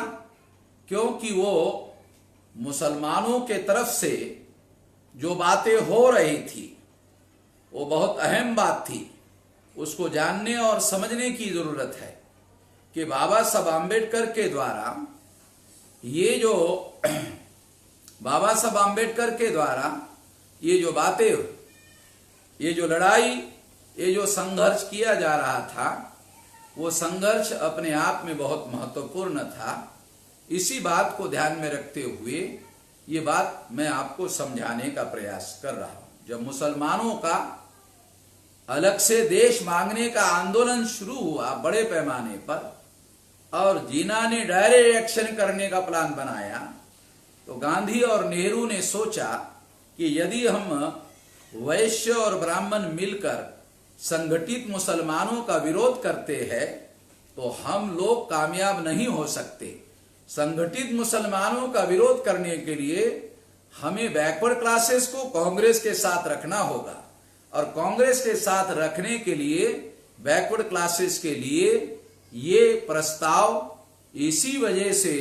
क्योंकि वो मुसलमानों के तरफ से जो बातें हो रही थी वो बहुत अहम बात थी, उसको जानने और समझने की जरूरत है कि बाबा साहब आम्बेडकर के द्वारा ये जो बातें, ये जो लड़ाई, ये जो संघर्ष किया जा रहा था, वो संघर्ष अपने आप में बहुत महत्वपूर्ण था। इसी बात को ध्यान में रखते हुए ये बात मैं आपको समझाने का प्रयास कर रहा हूं। जब मुसलमानों का अलग से देश मांगने का आंदोलन शुरू हुआ बड़े पैमाने पर, और जीना ने डायरेक्ट एक्शन करने का प्लान बनाया, तो गांधी और नेहरू ने सोचा कि यदि हम वैश्य और ब्राह्मण मिलकर संगठित मुसलमानों का विरोध करते हैं तो हम लोग कामयाब नहीं हो सकते। संगठित मुसलमानों का विरोध करने के लिए हमें बैकवर्ड क्लासेस को कांग्रेस के साथ रखना होगा, और कांग्रेस के साथ रखने के लिए बैकवर्ड क्लासेस के लिए ये प्रस्ताव इसी वजह से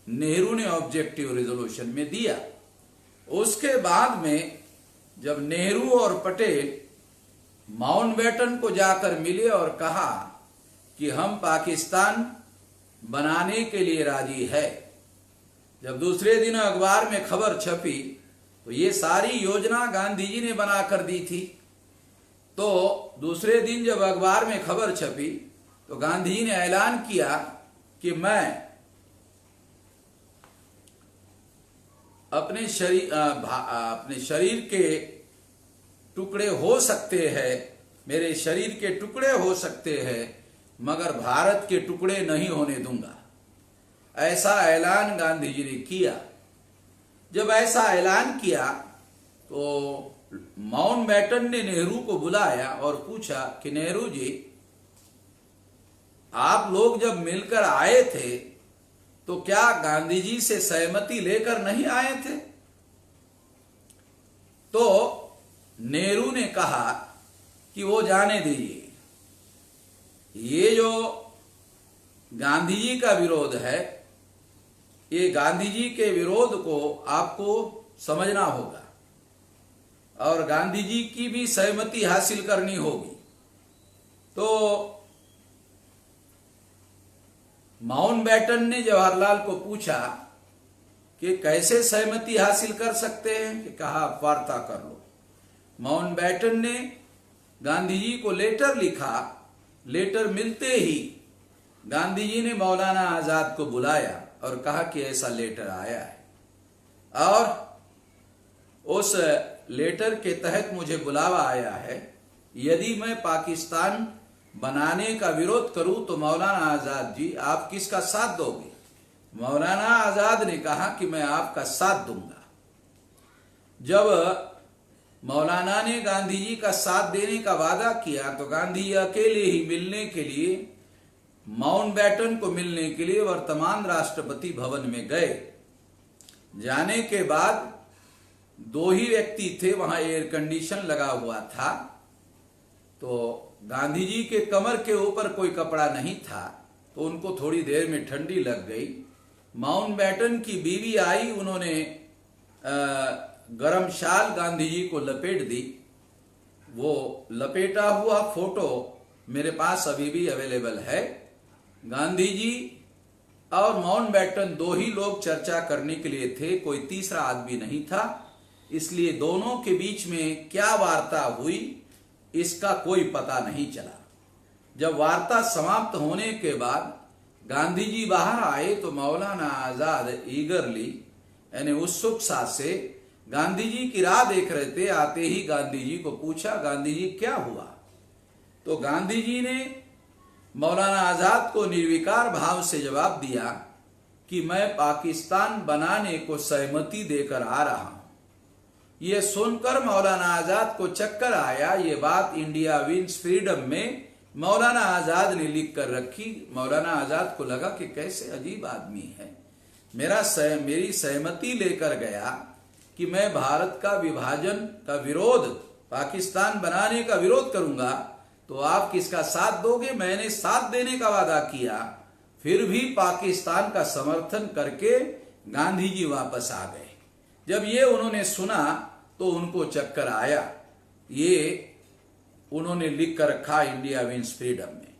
नेहरू ने ऑब्जेक्टिव रेजोल्यूशन में दिया। उसके बाद में जब नेहरू और पटेल माउंटबेटन को जाकर मिले और कहा कि हम पाकिस्तान बनाने के लिए राजी है, जब दूसरे दिन अखबार में खबर छपी तो ये सारी योजना गांधी जी ने बनाकर दी थी। तो दूसरे दिन जब अखबार में खबर छपी तो गांधी जी ने ऐलान किया कि मैं अपने शरीर के टुकड़े हो सकते हैं, मेरे शरीर के टुकड़े हो सकते हैं, मगर भारत के टुकड़े नहीं होने दूंगा। ऐसा ऐलान गांधी जी ने किया। जब ऐसा ऐलान किया तो माउंटबेटन ने नेहरू को बुलाया और पूछा कि नेहरू जी, आप लोग जब मिलकर आए थे तो क्या गांधी जी से सहमति लेकर नहीं आए थे? तो नेहरू ने कहा कि वो जाने दीजिए, ये जो गांधी जी का विरोध है, ये गांधी जी के विरोध को आपको समझना होगा और गांधी जी की भी सहमति हासिल करनी होगी। तो माउंटबेटन ने जवाहरलाल को पूछा कि कैसे सहमति हासिल कर सकते हैं, कि कहा आप वार्ता कर लो। माउंटबेटन ने गांधी जी को लेटर लिखा। लेटर मिलते ही गांधी जी ने मौलाना आजाद को बुलाया और कहा कि ऐसा लेटर आया है और उस लेटर के तहत मुझे बुलावा आया है। यदि मैं पाकिस्तान बनाने का विरोध करूं तो मौलाना आजाद जी आप किसका साथ दोगे? मौलाना आजाद ने कहा कि मैं आपका साथ दूंगा। जब मौलाना ने गांधी जी का साथ देने का वादा किया तो गांधी जी अकेले ही मिलने के लिए, माउंटबेटन को मिलने के लिए वर्तमान राष्ट्रपति भवन में गए। जाने के बाद 2 ही व्यक्ति थे, वहां एयर कंडीशन लगा हुआ था, तो गांधी जी के कमर के ऊपर कोई कपड़ा नहीं था, तो उनको थोड़ी देर में ठंडी लग गई। माउंटबेटन की बीवी आई, उन्होंने गरम शाल गांधी जी को लपेट दी। वो लपेटा हुआ फोटो मेरे पास अभी भी अवेलेबल है। गांधी जी और माउंटबेटन 2 ही लोग चर्चा करने के लिए थे, कोई तीसरा आदमी नहीं था। इसलिए दोनों के बीच में क्या वार्ता हुई इसका कोई पता नहीं चला। जब वार्ता समाप्त होने के बाद गांधी जी बाहर आए तो मौलाना आजाद ईगरली यानी उत्सुकता से गांधी जी की राह देख रहे थे। आते ही गांधी जी को पूछा, गांधी जी क्या हुआ? तो गांधी जी ने मौलाना आजाद को निर्विकार भाव से जवाब दिया कि मैं पाकिस्तान बनाने को सहमति देकर आ रहा हूं। यह सुनकर मौलाना आजाद को चक्कर आया। ये बात इंडिया विंस फ्रीडम में मौलाना आजाद ने लिख कर रखी। मौलाना आजाद को लगा कि कैसे अजीब आदमी है, मेरी सहमति लेकर गया कि मैं भारत का विभाजन का विरोध, पाकिस्तान बनाने का विरोध करूंगा, तो आप किसका साथ दोगे? मैंने साथ देने का वादा किया, फिर भी पाकिस्तान का समर्थन करके गांधी जी वापस आ गए। जब ये उन्होंने सुना तो उनको चक्कर आया। ये उन्होंने लिख कर रखा इंडिया विंस फ्रीडम में।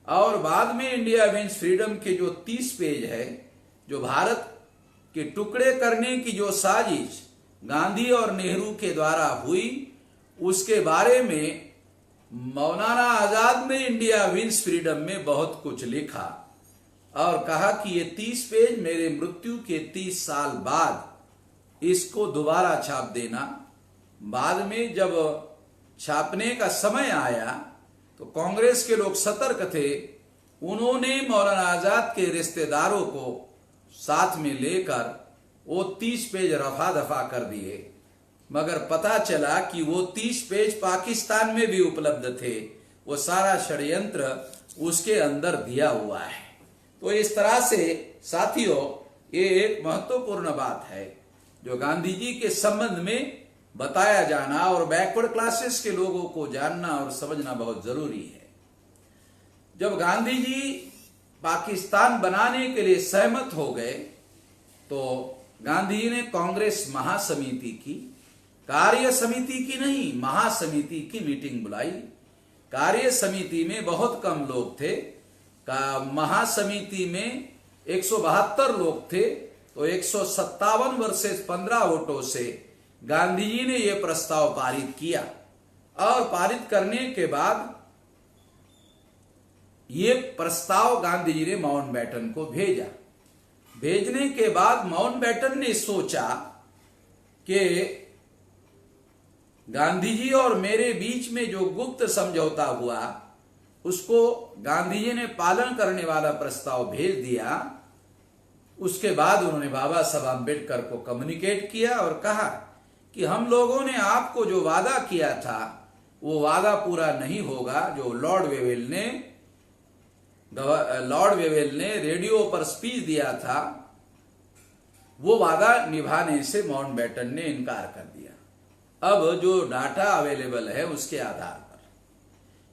और बाद में इंडिया विंस फ्रीडम के जो 30 पेज है, जो भारत के टुकड़े करने की जो साजिश गांधी और नेहरू के द्वारा हुई, उसके बारे में मौलाना आजाद ने इंडिया विंस फ्रीडम में बहुत कुछ लिखा और कहा कि ये 30 पेज मेरे मृत्यु के 30 साल बाद इसको दोबारा छाप देना। बाद में जब छापने का समय आया तो कांग्रेस के लोग सतर्क थे। उन्होंने मौलाना आजाद के रिश्तेदारों को साथ में लेकर वो 30 पेज रफा दफा कर दिए, मगर पता चला कि वो 30 पेज पाकिस्तान में भी उपलब्ध थे। वो सारा षड्यंत्र उसके अंदर दिया हुआ है। तो इस तरह से साथियों, ये एक महत्वपूर्ण बात है जो गांधी जी के संबंध में बताया जाना और बैकवर्ड क्लासेस के लोगों को जानना और समझना बहुत जरूरी है। जब गांधी जी पाकिस्तान बनाने के लिए सहमत हो गए तो गांधी जी ने कांग्रेस महासमिति की, कार्य समिति की नहीं, महासमिति की मीटिंग बुलाई। कार्य समिति में बहुत कम लोग थे, महासमिति में 172 लोग थे। तो 157 वर्सेस 15 वोटों से गांधी जी ने यह प्रस्ताव पारित किया और पारित करने के बाद ये प्रस्ताव गांधी जी ने माउंटबेटन को भेजा। भेजने के बाद माउंटबेटन ने सोचा कि गांधी जी और मेरे बीच में जो गुप्त समझौता हुआ उसको गांधी जी ने पालन करने वाला प्रस्ताव भेज दिया। उसके बाद उन्होंने बाबा साहब अम्बेडकर को कम्युनिकेट किया और कहा कि हम लोगों ने आपको जो वादा किया था वो वादा पूरा नहीं होगा। जो लॉर्ड वेवेल ने रेडियो पर स्पीच दिया था, वो वादा निभाने से माउंटबेटन ने इनकार कर दिया। अब जो डाटा अवेलेबल है उसके आधार पर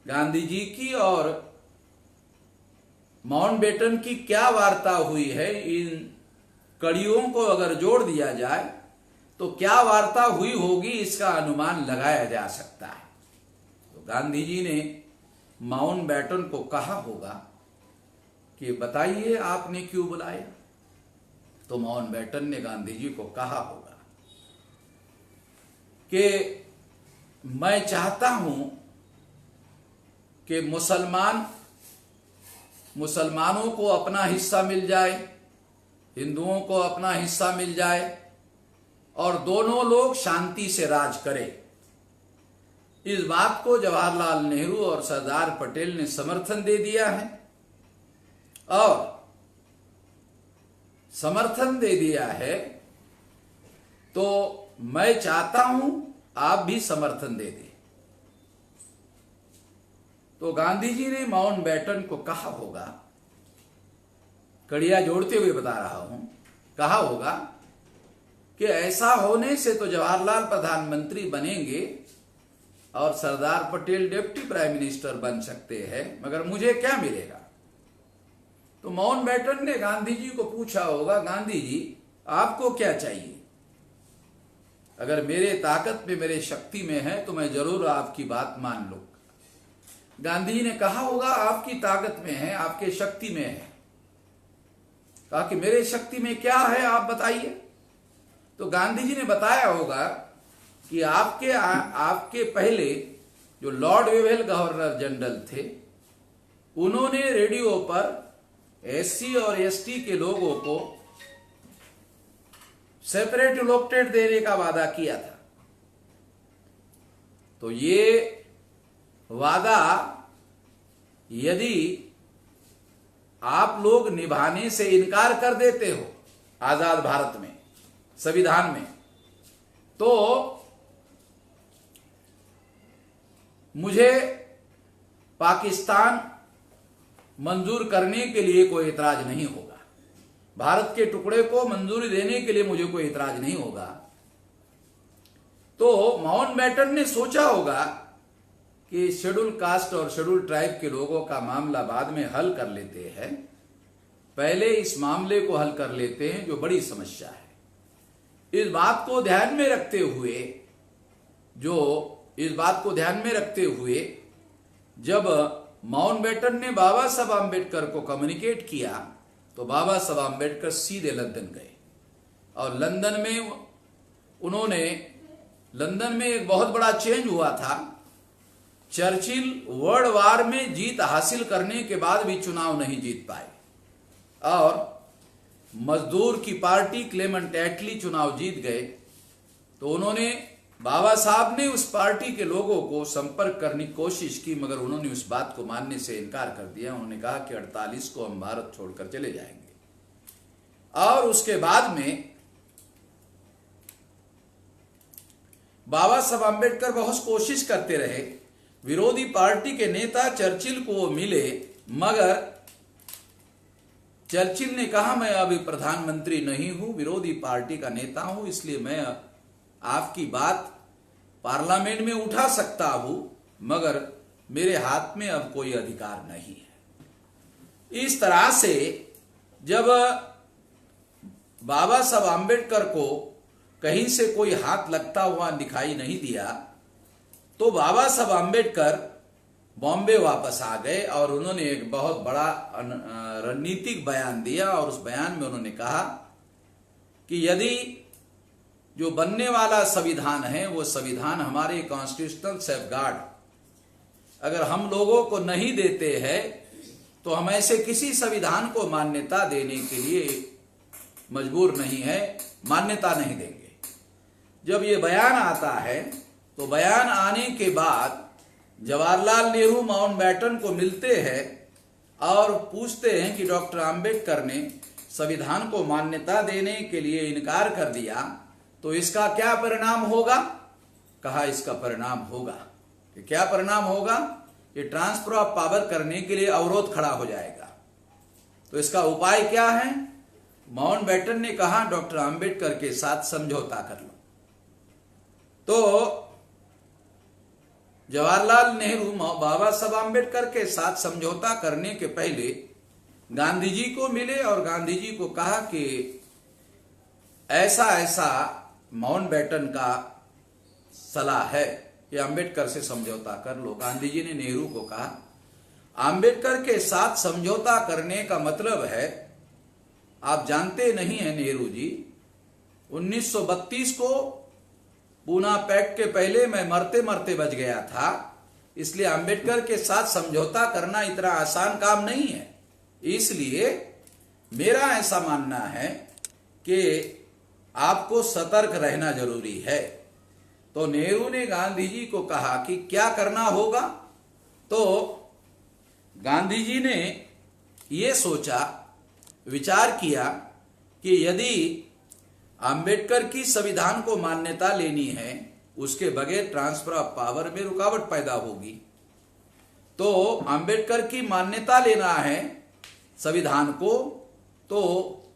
गांधी जी की और माउंटबेटन की क्या वार्ता हुई है, इन कड़ियों को अगर जोड़ दिया जाए तो क्या वार्ता हुई होगी इसका अनुमान लगाया जा सकता है। तो गांधी जी ने माउंटबेटन को कहा होगा कि बताइए आपने क्यों बुलाया। तो माउंटबेटन ने गांधी जी को कहा होगा कि मैं चाहता हूं कि मुसलमानों को अपना हिस्सा मिल जाए, हिंदुओं को अपना हिस्सा मिल जाए और दोनों लोग शांति से राज करें। इस बात को जवाहरलाल नेहरू और सरदार पटेल ने समर्थन दे दिया है और समर्थन दे दिया है। तो मैं चाहता हूं आप भी समर्थन दे दें। तो गांधी जी ने माउंटबेटन को कहा होगा, कड़िया जोड़ते हुए बता रहा हूं, कहा होगा कि ऐसा होने से तो जवाहरलाल प्रधानमंत्री बनेंगे और Sardar Patel deputy prime minister बन सकते हैं, मगर मुझे क्या मिलेगा। तो माउंटबेटन ने गांधी जी को पूछा होगा, गांधी जी आपको क्या चाहिए? अगर मेरे ताकत में, मेरे शक्ति में है तो मैं जरूर आपकी बात मान लूंगा। गांधी जी ने कहा होगा आपकी ताकत में है, आपके शक्ति में है। कहा कि मेरे शक्ति में क्या है आप बताइए। तो गांधी जी ने बताया होगा कि आपके पहले जो लॉर्ड वेवेल गवर्नर जनरल थे, उन्होंने रेडियो पर एससी और एसटी के लोगों को सेपरेट एलोकेटेड देने का वादा किया था। तो ये वादा यदि आप लोग निभाने से इनकार कर देते हो आजाद भारत में, संविधान में, तो मुझे पाकिस्तान मंजूर करने के लिए कोई इतराज नहीं होगा। भारत के टुकड़े को मंजूरी देने के लिए मुझे कोई इतराज नहीं होगा। तो माउंटबेटन ने सोचा होगा कि शेड्यूल कास्ट और शेड्यूल ट्राइब के लोगों का मामला बाद में हल कर लेते हैं, पहले इस मामले को हल कर लेते हैं जो बड़ी समस्या है। इस बात को ध्यान में रखते हुए जब माउंटबेटन ने बाबा साहब आम्बेडकर को कम्युनिकेट किया, तो बाबा साहब आम्बेडकर सीधे लंदन गए और लंदन में एक बहुत बड़ा चेंज हुआ था। चर्चिल वर्ल्ड वार में जीत हासिल करने के बाद भी चुनाव नहीं जीत पाए और मजदूर की पार्टी क्लेमेंट एटली चुनाव जीत गए। तो बाबा साहब ने उस पार्टी के लोगों को संपर्क करने की कोशिश की, मगर उन्होंने उस बात को मानने से इनकार कर दिया। उन्होंने कहा कि 48 को हम भारत छोड़कर चले जाएंगे। और उसके बाद में बाबा साहब आम्बेडकर बहुत कोशिश करते रहे। विरोधी पार्टी के नेता चर्चिल को वो मिले, मगर चर्चिल ने कहा मैं अभी प्रधानमंत्री नहीं हूं, विरोधी पार्टी का नेता हूं, इसलिए मैं आपकी बात पार्लियामेंट में उठा सकता हूं, मगर मेरे हाथ में अब कोई अधिकार नहीं है। इस तरह से जब बाबा साहब आम्बेडकर को कहीं से कोई हाथ लगता हुआ दिखाई नहीं दिया, तो बाबा साहब आम्बेडकर बॉम्बे वापस आ गए और उन्होंने एक बहुत बड़ा रणनीतिक बयान दिया। और उस बयान में उन्होंने कहा कि यदि जो बनने वाला संविधान है वो संविधान हमारे कॉन्स्टिट्यूशनल सेफगार्ड अगर हम लोगों को नहीं देते हैं, तो हम ऐसे किसी संविधान को मान्यता देने के लिए मजबूर नहीं है, मान्यता नहीं देंगे। जब ये बयान आता है, तो बयान आने के बाद जवाहरलाल नेहरू माउंटबेटन को मिलते हैं और पूछते हैं कि डॉक्टर आम्बेडकर ने संविधान को मान्यता देने के लिए इनकार कर दिया, तो इसका क्या परिणाम होगा? कहा इसका परिणाम होगा कि क्या परिणाम होगा? ये ट्रांसफर ऑफ पावर करने के लिए अवरोध खड़ा हो जाएगा। तो इसका उपाय क्या है? माउंटबेटन ने कहा डॉक्टर आम्बेडकर के साथ समझौता कर लो। तो जवाहरलाल नेहरू बाबा साहब आम्बेडकर के साथ समझौता करने के पहले गांधी जी को मिले और गांधी जी को कहा कि ऐसा ऐसा माउंटबेटन का सलाह है कि आम्बेडकर से समझौता कर लो। गांधी जी ने नेहरू को कहा आम्बेडकर के साथ समझौता करने का मतलब है, आप जानते नहीं हैं नेहरू जी, 1932 को पूना पैक्ट के पहले मैं मरते मरते बच गया था, इसलिए आम्बेडकर के साथ समझौता करना इतना आसान काम नहीं है। इसलिए मेरा ऐसा मानना है कि आपको सतर्क रहना जरूरी है। तो नेहरू ने गांधी जी को कहा कि क्या करना होगा? तो गांधी जी ने ये सोचा, विचार किया कि यदि आम्बेडकर की संविधान को मान्यता लेनी है उसके बगैर ट्रांसफर ऑफ पावर में रुकावट पैदा होगी। तो अंबेडकर की मान्यता लेना है संविधान को, तो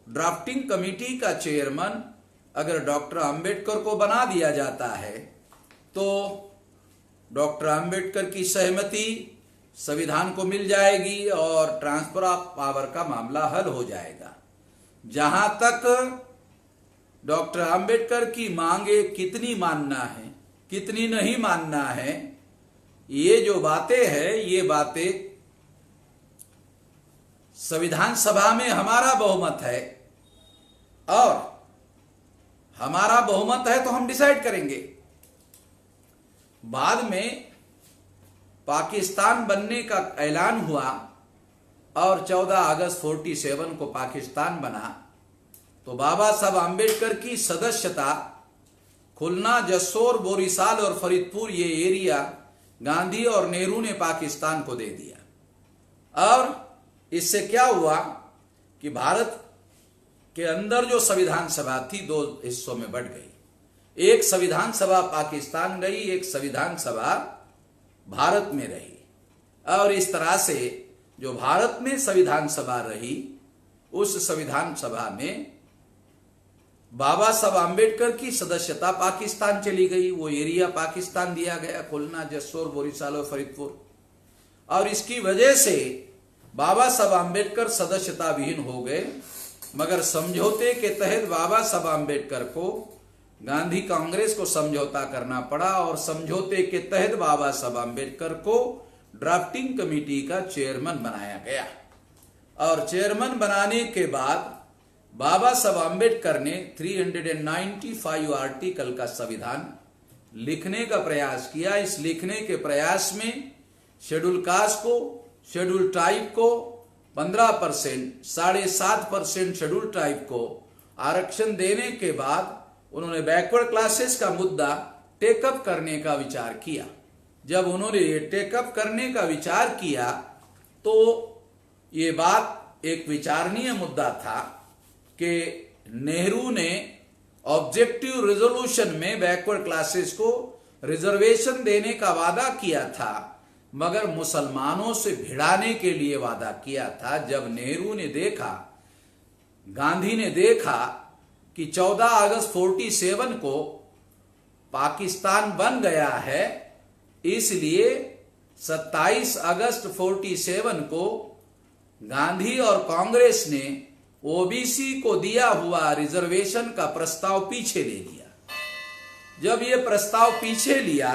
ड्राफ्टिंग कमेटी का चेयरमैन अगर डॉक्टर अंबेडकर को बना दिया जाता है तो डॉक्टर अंबेडकर की सहमति संविधान को मिल जाएगी और ट्रांसफर ऑफ पावर का मामला हल हो जाएगा। जहां तक डॉक्टर अंबेडकर की मांगे कितनी मानना है कितनी नहीं मानना है, ये जो बातें हैं ये बातें संविधान सभा में हमारा बहुमत है और हमारा बहुमत है तो हम डिसाइड करेंगे। बाद में पाकिस्तान बनने का ऐलान हुआ और 14 अगस्त 47 को पाकिस्तान बना, तो बाबा साहब आम्बेडकर की सदस्यता खुलना, जसोर, बोरीसाल और फरीदपुर ये एरिया गांधी और नेहरू ने पाकिस्तान को दे दिया। और इससे क्या हुआ कि भारत के अंदर जो संविधान सभा थी दो हिस्सों में बंट गई। एक संविधान सभा पाकिस्तान गई, एक संविधान सभा भारत में रही। और इस तरह से जो भारत में संविधान सभा रही, उस संविधान सभा में बाबा साहब आम्बेडकर की सदस्यता पाकिस्तान चली गई। वो एरिया पाकिस्तान दिया गया, खुलना, जसोर, बोरीसाल और फरीदपुर। और इसकी वजह से बाबा साहब आम्बेडकर सदस्यता विहीन हो गए। मगर समझौते के तहत बाबा साहब आम्बेडकर को गांधी कांग्रेस को समझौता करना पड़ा और समझौते के तहत बाबा साहब आम्बेडकर को ड्राफ्टिंग कमेटी का चेयरमैन बनाया गया। और चेयरमैन बनाने के बाद बाबा साहब आम्बेडकर ने 395 आर्टिकल का संविधान लिखने का प्रयास किया। इस लिखने के प्रयास में शेड्यूल कास्ट को, शेड्यूल ट्राइब को 15%, 7.5% शेड्यूल ट्राइब को आरक्षण देने के बाद उन्होंने बैकवर्ड क्लासेस का मुद्दा टेकअप करने का विचार किया। जब उन्होंने ये टेकअप करने का विचार किया तो ये बात एक विचारणीय मुद्दा था कि नेहरू ने ऑब्जेक्टिव रेजोल्यूशन में बैकवर्ड क्लासेस को रिजर्वेशन देने का वादा किया था, मगर मुसलमानों से भिड़ाने के लिए वादा किया था। जब नेहरू ने देखा, गांधी ने देखा कि 14 अगस्त 47 को पाकिस्तान बन गया है, इसलिए 27 अगस्त 47 को गांधी और कांग्रेस ने ओबीसी को दिया हुआ रिजर्वेशन का प्रस्ताव पीछे ले लिया। जब ये प्रस्ताव पीछे लिया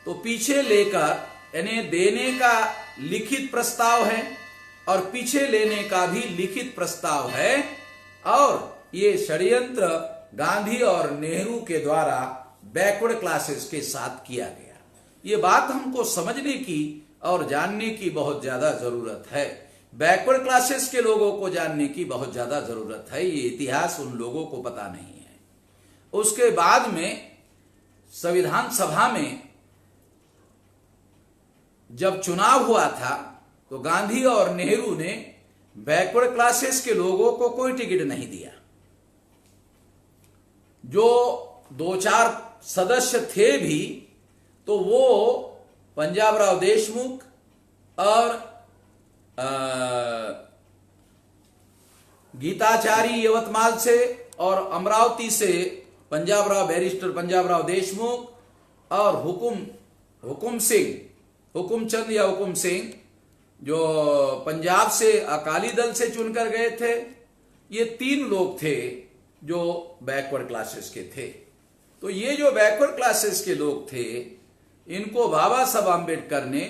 तो पीछे लेकर यानी देने का लिखित प्रस्ताव है और पीछे लेने का भी लिखित प्रस्ताव है, और ये षड्यंत्र गांधी और नेहरू के द्वारा बैकवर्ड क्लासेस के साथ किया गया। ये बात हमको समझने की और जानने की बहुत ज्यादा जरूरत है। बैकवर्ड क्लासेस के लोगों को जानने की बहुत ज्यादा जरूरत है। ये इतिहास उन लोगों को पता नहीं है। उसके बाद में संविधान सभा में जब चुनाव हुआ था तो गांधी और नेहरू ने बैकवर्ड क्लासेस के लोगों को कोई टिकट नहीं दिया। जो 2-4 सदस्य थे भी तो वो पंजाब राव देशमुख और गीताचारी यवतमाल से और अमरावती से पंजाब राव बैरिस्टर पंजाब राव देशमुख और हुकुमचंद या हुकुम सिंह जो पंजाब से अकाली दल से चुनकर गए थे, ये 3 लोग थे जो बैकवर्ड क्लासेस के थे। तो ये जो बैकवर्ड क्लासेस के लोग थे, इनको बाबा साहब आम्बेडकर ने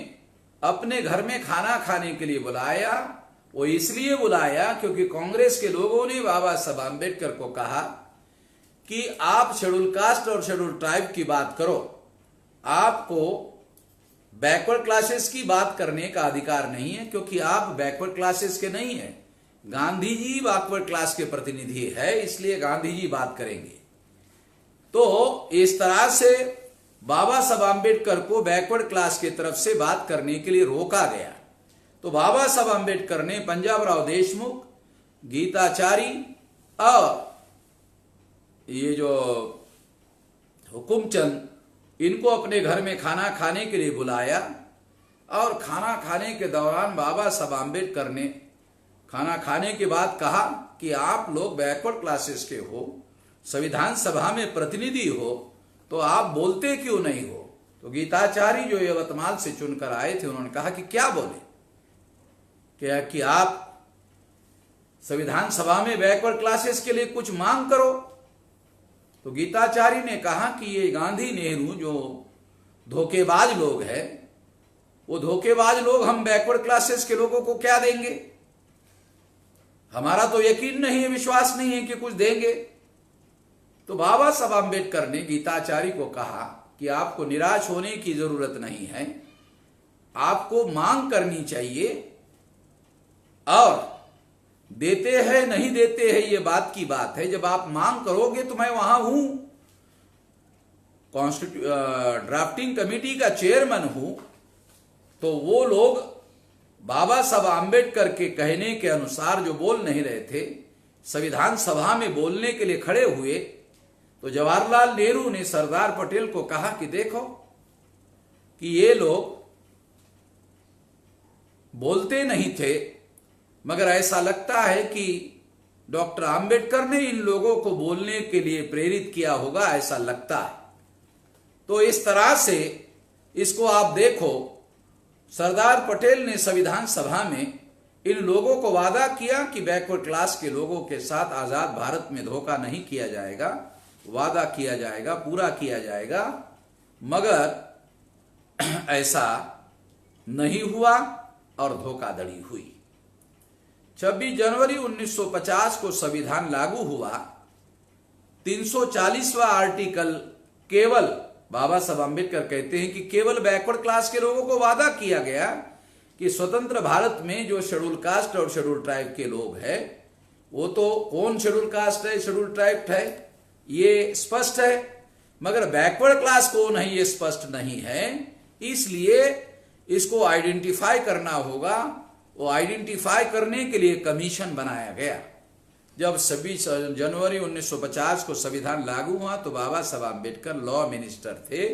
अपने घर में खाना खाने के लिए बुलाया। वो इसलिए बुलाया क्योंकि कांग्रेस के लोगों ने बाबा साहब आम्बेडकर को कहा कि आप शेड्यूल कास्ट और शेड्यूल ट्राइब की बात करो, आपको बैकवर्ड क्लासेस की बात करने का अधिकार नहीं है, क्योंकि आप बैकवर्ड क्लासेस के नहीं हैं। गांधी जी बैकवर्ड क्लास के प्रतिनिधि है, इसलिए गांधी जी बात करेंगे। तो इस तरह से बाबा साहब आम्बेडकर को बैकवर्ड क्लास की तरफ से बात करने के लिए रोका गया। तो बाबा साहब आम्बेडकर ने पंजाब राव देशमुख, गीताचारी और ये जो हुकुमचंद इनको अपने घर में खाना खाने के लिए बुलाया और खाना खाने के दौरान बाबा साहब आम्बेडकर ने खाना खाने के बाद कहा कि आप लोग बैकवर्ड क्लासेस के हो, संविधान सभा में प्रतिनिधि हो, तो आप बोलते क्यों नहीं हो। तो गीताचार्य जो यवतमाल से चुनकर आए थे उन्होंने कहा कि क्या बोले, क्या कि आप संविधान सभा में बैकवर्ड क्लासेस के लिए कुछ मांग करो। तो गीताचार्य ने कहा कि ये गांधी नेहरू जो धोखेबाज लोग हैं, वो धोखेबाज लोग हम बैकवर्ड क्लासेस के लोगों को क्या देंगे, हमारा तो यकीन नहीं है, विश्वास नहीं है कि कुछ देंगे। तो बाबा साहब आम्बेडकर ने गीताचार्य को कहा कि आपको निराश होने की जरूरत नहीं है, आपको मांग करनी चाहिए, और देते हैं नहीं देते हैं ये बात की बात है। जब आप मांग करोगे तो मैं वहां हूं, ड्राफ्टिंग कमेटी का चेयरमैन हूं। तो वो लोग बाबा साहब आम्बेडकर के कहने के अनुसार जो बोल नहीं रहे थे, संविधान सभा में बोलने के लिए खड़े हुए। तो जवाहरलाल नेहरू ने सरदार पटेल को कहा कि देखो कि ये लोग बोलते नहीं थे, मगर ऐसा लगता है कि डॉक्टर आम्बेडकर ने इन लोगों को बोलने के लिए प्रेरित किया होगा, ऐसा लगता है। तो इस तरह से इसको आप देखो, सरदार पटेल ने संविधान सभा में इन लोगों को वादा किया कि बैकवर्ड क्लास के लोगों के साथ आजाद भारत में धोखा नहीं किया जाएगा, वादा किया जाएगा, पूरा किया जाएगा, मगर ऐसा नहीं हुआ और धोखाधड़ी हुई। 26 जनवरी 1950 को संविधान लागू हुआ। 340वां आर्टिकल केवल बाबा साहब आम्बेडकर कहते हैं कि केवल बैकवर्ड क्लास के लोगों को वादा किया गया कि स्वतंत्र भारत में जो शेड्यूल कास्ट और शेड्यूल ट्राइब के लोग हैं, वो तो कौन शेड्यूल कास्ट है, शेड्यूल ट्राइब है, ये स्पष्ट है, मगर बैकवर्ड क्लास कौन है ये स्पष्ट नहीं है। इसलिए इसको आइडेंटिफाई करना होगा। वो आइडेंटिफाई करने के लिए कमीशन बनाया गया। जब 26 जनवरी 1950 को संविधान लागू हुआ तो बाबा साहब आम्बेडकर लॉ मिनिस्टर थे।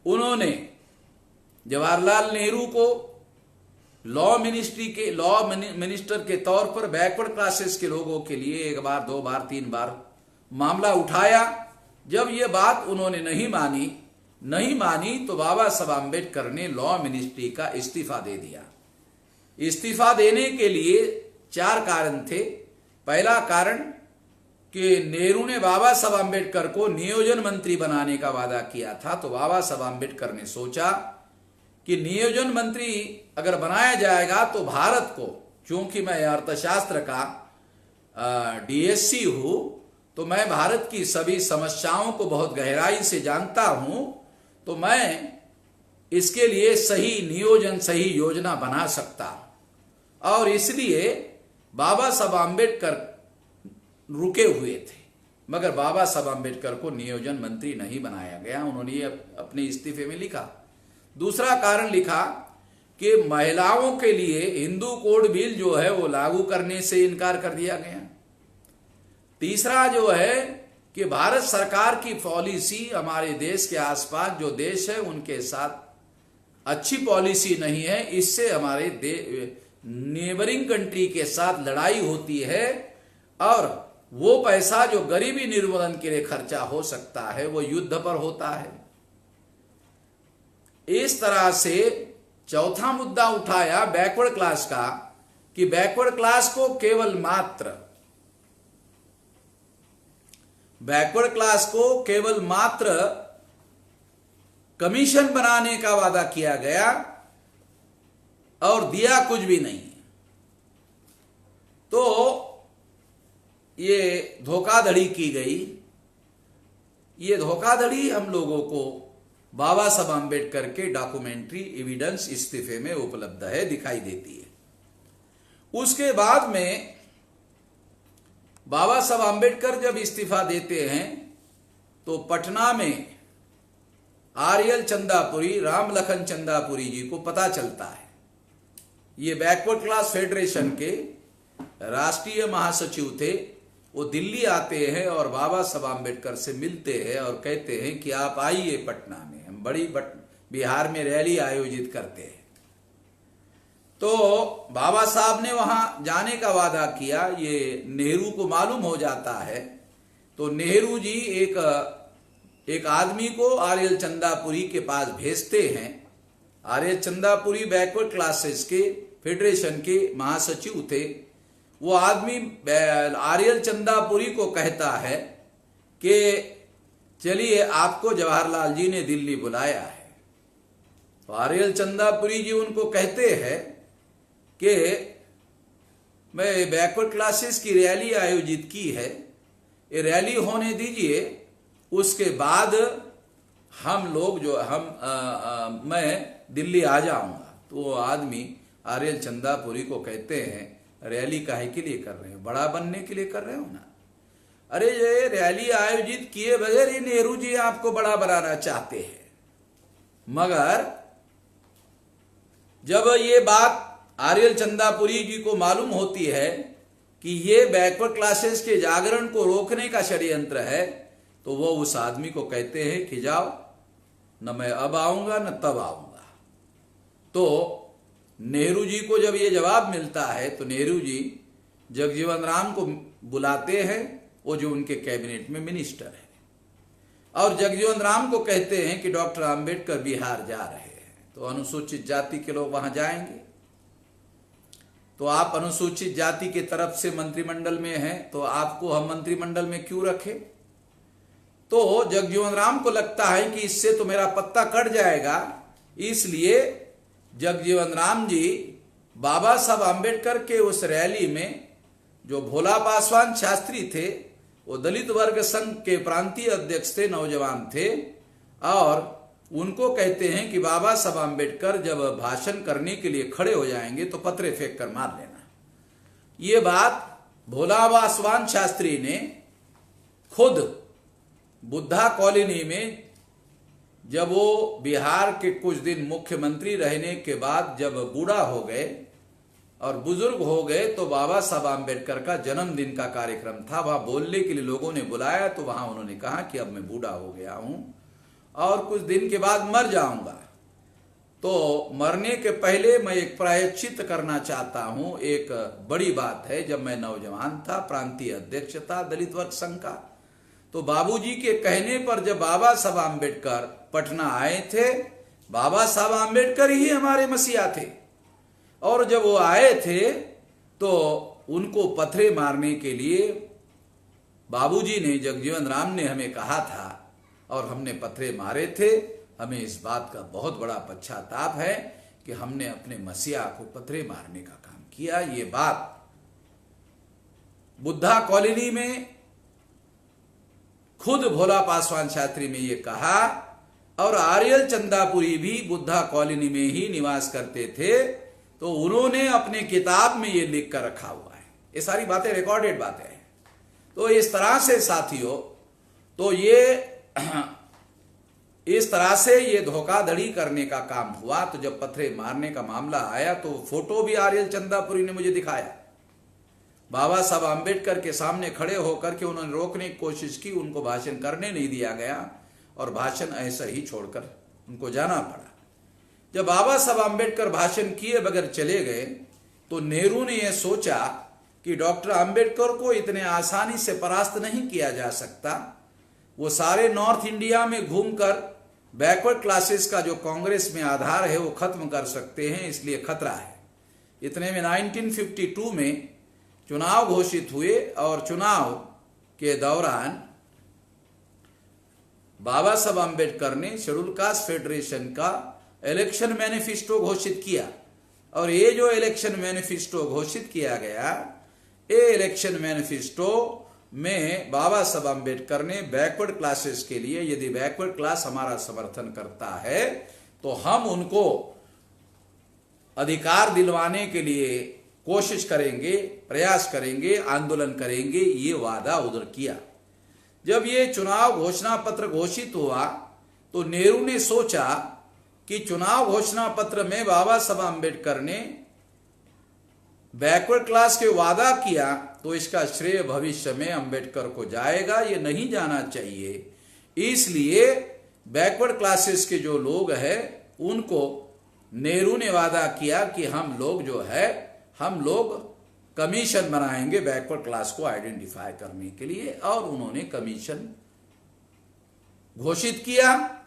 उन्होंने जवाहरलाल नेहरू को लॉ मिनिस्टर के तौर पर बैकवर्ड क्लासेस के लोगों के लिए एक बार, दो बार, तीन बार मामला उठाया। जब ये बात उन्होंने नहीं मानी तो बाबा साहब आम्बेडकर ने लॉ मिनिस्ट्री का इस्तीफा दे दिया। इस्तीफा देने के लिए 4 कारण थे। पहला कारण कि नेहरू ने बाबा साहब आम्बेडकर को नियोजन मंत्री बनाने का वादा किया था। तो बाबा साहब आम्बेडकर ने सोचा कि नियोजन मंत्री अगर बनाया जाएगा तो भारत को, चूंकि मैं अर्थशास्त्र का डीएससी हूं, तो मैं भारत की सभी समस्याओं को बहुत गहराई से जानता हूं, तो मैं इसके लिए सही नियोजन, सही योजना बना सकता हूं। और इसलिए बाबा साहब आम्बेडकर रुके हुए थे, मगर बाबा साहब आम्बेडकर को नियोजन मंत्री नहीं बनाया गया। उन्होंने ये अपने इस्तीफे में लिखा। दूसरा कारण लिखा कि महिलाओं के लिए हिंदू कोड बिल जो है वो लागू करने से इनकार कर दिया गया। तीसरा जो है कि भारत सरकार की पॉलिसी हमारे देश के आसपास जो देश है उनके साथ अच्छी पॉलिसी नहीं है, इससे हमारे नेबरिंग कंट्री के साथ लड़ाई होती है और वो पैसा जो गरीबी निर्मूलन के लिए खर्चा हो सकता है वो युद्ध पर होता है। इस तरह से चौथा मुद्दा उठाया बैकवर्ड क्लास का कि बैकवर्ड क्लास को केवल मात्र कमीशन बनाने का वादा किया गया और दिया कुछ भी नहीं। तो ये धोखाधड़ी की गई। ये धोखाधड़ी हम लोगों को बाबा साहब आम्बेडकर के डॉक्यूमेंट्री एविडेंस इस्तीफे में उपलब्ध है, दिखाई देती है। उसके बाद में बाबा साहब आम्बेडकर जब इस्तीफा देते हैं तो पटना में आर्यल चंदापुरी, राम लखन चंदापुरी जी को पता चलता है। ये बैकवर्ड क्लास फेडरेशन के राष्ट्रीय महासचिव थे वो दिल्ली आते हैं और बाबा साहब आम्बेडकर से मिलते हैं और कहते हैं कि आप आइए पटना में, हम बिहार में रैली आयोजित करते हैं। तो बाबा साहब ने वहां जाने का वादा किया। ये नेहरू को मालूम हो जाता है, तो नेहरू जी एक आदमी को आर्यल चंदापुरी के पास भेजते हैं। आर्यल चंदापुरी बैकवर्ड क्लासेस के फेडरेशन के महासचिव थे। वो आदमी आर्यल चंदापुरी को कहता है कि चलिए आपको जवाहरलाल जी ने दिल्ली बुलाया है। तो आर्यल चंदापुरी जी उनको कहते हैं कि मैं बैकवर्ड क्लासेस की रैली आयोजित की है, ये रैली होने दीजिए, उसके बाद हम लोग मैं दिल्ली आ जाऊंगा। तो वो आदमी आर्यल चंदापुरी को कहते हैं रैली काहे के लिए कर रहे हो, बड़ा बनने के लिए कर रहे हो ना? अरे ये रैली आयोजित किए बगैर ये नेहरू जी आपको बड़ा बनाना चाहते हैं। मगर जब ये बात आर्यल चंदापुरी जी को मालूम होती है कि ये बैकवर्ड क्लासेस के जागरण को रोकने का षड्यंत्र है, तो वो उस आदमी को कहते हैं कि जाओ, न मैं अब आऊंगा न तब आऊंगा। तो नेहरू जी को जब ये जवाब मिलता है तो नेहरू जी जगजीवन राम को बुलाते हैं, वो जो उनके कैबिनेट में मिनिस्टर है, और जगजीवन राम को कहते हैं कि डॉक्टर अंबेडकर बिहार जा रहे हैं, तो अनुसूचित जाति के लोग वहां जाएंगे। तो आप अनुसूचित जाति के तरफ से मंत्रिमंडल में हैं, तो आपको हम मंत्रिमंडल में क्यों रखें? तो जगजीवन राम को लगता है कि इससे तो मेरा पत्ता कट जाएगा, इसलिए जगजीवन राम जी बाबा साहब आम्बेडकर के उस रैली में, जो भोला पासवान शास्त्री थे, वो दलित वर्ग संघ के प्रांतीय अध्यक्ष थे, नौजवान थे, और उनको कहते हैं कि बाबा साहब आम्बेडकर जब भाषण करने के लिए खड़े हो जाएंगे तो पत्थरे फेंक कर मार लेना। ये बात भोला पासवान शास्त्री ने खुद बुद्धा कॉलोनी में, जब वो बिहार के कुछ दिन मुख्यमंत्री रहने के बाद जब बूढ़ा हो गए और बुजुर्ग हो गए, तो बाबा साहब आम्बेडकर का जन्मदिन का कार्यक्रम था, वहां बोलने के लिए लोगों ने बुलाया। तो वहां उन्होंने कहा कि अब मैं बूढ़ा हो गया हूं और कुछ दिन के बाद मर जाऊंगा, तो मरने के पहले मैं एक प्रायश्चित करना चाहता हूं। एक बड़ी बात है, जब मैं नौजवान था, प्रांतीय अध्यक्ष था दलित वर्ग संघ का, तो बाबूजी के कहने पर जब बाबा साहब आम्बेडकर पटना आए थे, बाबा साहब आम्बेडकर ही हमारे मसीहा थे, और जब वो आए थे तो उनको पत्थरे मारने के लिए बाबूजी ने, जगजीवन राम ने हमें कहा था और हमने पत्थरे मारे थे। हमें इस बात का बहुत बड़ा पश्चाताप है कि हमने अपने मसीहा को पत्थरे मारने का काम किया। ये बात बुद्धा कॉलोनी में खुद भोला पासवान शास्त्री ने ये कहा, और आर्यल चंदापुरी भी बुद्धा कॉलोनी में ही निवास करते थे, तो उन्होंने अपने किताब में ये लिख कर रखा हुआ है। ये सारी बातें रिकॉर्डेड बातें हैं। तो इस तरह से साथियों, तो इस तरह से ये धोखाधड़ी करने का काम हुआ। तो जब पत्थरे मारने का मामला आया तो फोटो भी आर्यल चंदापुरी ने मुझे दिखाया। बाबा साहब आम्बेडकर के सामने खड़े होकर के उन्होंने रोकने की कोशिश की, उनको भाषण करने नहीं दिया गया और भाषण ऐसा ही छोड़कर उनको जाना पड़ा। जब बाबा साहब आम्बेडकर भाषण किए बगैर चले गए, तो नेहरू ने यह सोचा कि डॉक्टर आम्बेडकर को इतने आसानी से परास्त नहीं किया जा सकता। वो सारे नॉर्थ इंडिया में घूमकर बैकवर्ड क्लासेस का जो कांग्रेस में आधार है वो खत्म कर सकते हैं, इसलिए खतरा है। इतने में 1952 में चुनाव घोषित हुए, और चुनाव के दौरान बाबा साहब आम्बेडकर ने शेड्यूल कास्ट फेडरेशन का इलेक्शन मैनिफेस्टो घोषित किया। और ये जो इलेक्शन मैनिफेस्टो घोषित किया गया, ये इलेक्शन मैनिफेस्टो में बाबा साहब आम्बेडकर ने बैकवर्ड क्लासेस के लिए, यदि बैकवर्ड क्लास हमारा समर्थन करता है तो हम उनको अधिकार दिलवाने के लिए कोशिश करेंगे, प्रयास करेंगे, आंदोलन करेंगे, ये वादा उधर किया। जब ये चुनाव घोषणा पत्र घोषित हुआ तो नेहरू ने सोचा कि चुनाव घोषणा पत्र में बाबा साहब आम्बेडकर ने बैकवर्ड क्लास के वादा किया तो इसका श्रेय भविष्य में अंबेडकर को जाएगा, ये नहीं जाना चाहिए। इसलिए बैकवर्ड क्लासेस के जो लोग हैं उनको नेहरू ने वादा किया कि हम लोग जो है हम लोग कमीशन बनाएंगे बैकवर्ड क्लास को आइडेंटिफाई करने के लिए, और उन्होंने कमीशन घोषित किया